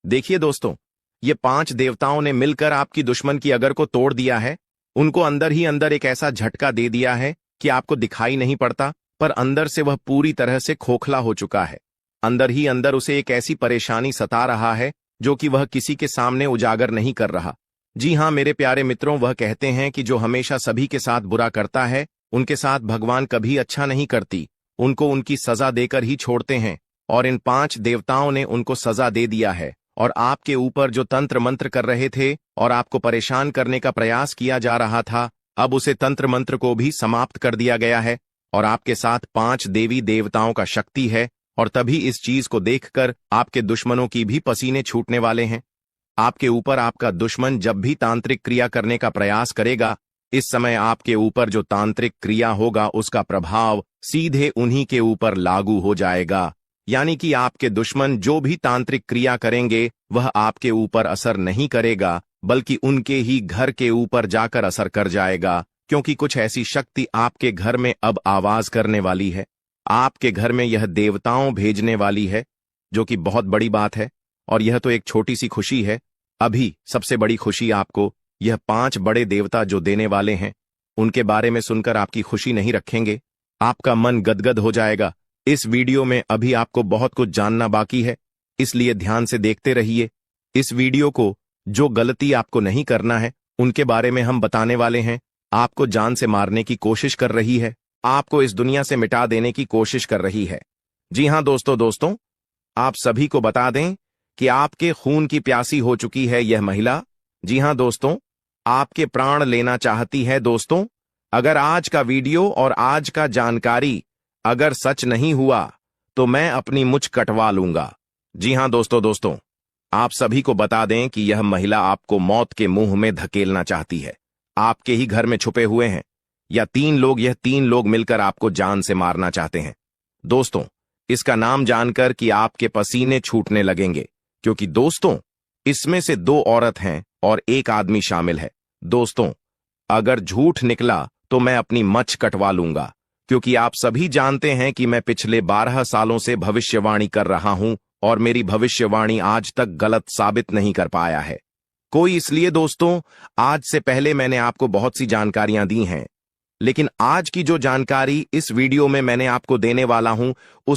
देखिए दोस्तों, ये 5 देवताओं ने मिलकर आपकी दुश्मन की अगर को तोड़ दिया है। उनको अंदर ही अंदर एक ऐसा झटका दे दिया है कि आपको दिखाई नहीं पड़ता, पर अंदर से वह पूरी तरह से खोखला हो चुका है। अंदर ही अंदर उसे एक ऐसी परेशानी सता रहा है जो कि वह किसी के सामने उजागर नहीं कर रहा। जी हां मेरे प्यारे मित्रों, वह कहते हैं कि जो हमेशा सभी के साथ बुरा करता है उनके साथ भगवान कभी अच्छा नहीं करती, उनको उनकी सजा देकर ही छोड़ते हैं। और इन 5 देवताओं ने उनको सजा दे दिया है, और आपके ऊपर जो तंत्र मंत्र कर रहे थे और आपको परेशान करने का प्रयास किया जा रहा था, अब उसे तंत्र मंत्र को भी समाप्त कर दिया गया है, और आपके साथ 5 देवी देवताओं का शक्ति है। और तभी इस चीज को देखकर आपके दुश्मनों की भी पसीने छूटने वाले हैं। आपके ऊपर आपका दुश्मन जब भी तांत्रिक क्रिया करने का प्रयास करेगा, इस समय आपके ऊपर जो तांत्रिक क्रिया होगा उसका प्रभाव सीधे उन्हीं के ऊपर लागू हो जाएगा। यानी कि आपके दुश्मन जो भी तांत्रिक क्रिया करेंगे वह आपके ऊपर असर नहीं करेगा, बल्कि उनके ही घर के ऊपर जाकर असर कर जाएगा, क्योंकि कुछ ऐसी शक्ति आपके घर में अब आवाज करने वाली है। आपके घर में यह देवताओं भेजने वाली है, जो कि बहुत बड़ी बात है। और यह तो एक छोटी सी खुशी है। अभी सबसे बड़ी खुशी आपको यह 5 बड़े देवता जो देने वाले हैं, उनके बारे में सुनकर आपकी खुशी नहीं रखेंगे। आपका मन गदगद हो जाएगा। इस वीडियो में अभी आपको बहुत कुछ जानना बाकी है, इसलिए ध्यान से देखते रहिए इस वीडियो को। जो गलती आपको नहीं करना है, उनके बारे में हम बताने वाले हैं। आपको जान से मारने की कोशिश कर रही है, आपको इस दुनिया से मिटा देने की कोशिश कर रही है। जी हां दोस्तों, आप सभी को बता दें कि आपके खून की प्यासी हो चुकी है यह महिला। जी हां दोस्तों, आपके प्राण लेना चाहती है। दोस्तों, अगर आज का वीडियो और आज का जानकारी अगर सच नहीं हुआ तो मैं अपनी मुछ कटवा लूंगा। जी हां दोस्तों, आप सभी को बता दें कि यह महिला आपको मौत के मुंह में धकेलना चाहती है। आपके ही घर में छुपे हुए हैं यह 3 लोग मिलकर आपको जान से मारना चाहते हैं। दोस्तों, इसका नाम जानकर कि आपके पसीने छूटने लगेंगे, क्योंकि दोस्तों इसमें से 2 औरत हैं और 1 आदमी शामिल है। दोस्तों, अगर झूठ निकला तो मैं अपनी मच कटवा लूंगा, क्योंकि आप सभी जानते हैं कि मैं पिछले 12 सालों से भविष्यवाणी कर रहा हूं और मेरी भविष्यवाणी आज तक गलत साबित नहीं कर पाया है कोई। इसलिए दोस्तों, आज से पहले मैंने आपको बहुत सी जानकारियां दी हैं, लेकिन आज की जो जानकारी इस वीडियो में मैंने आपको देने वाला हूं, उस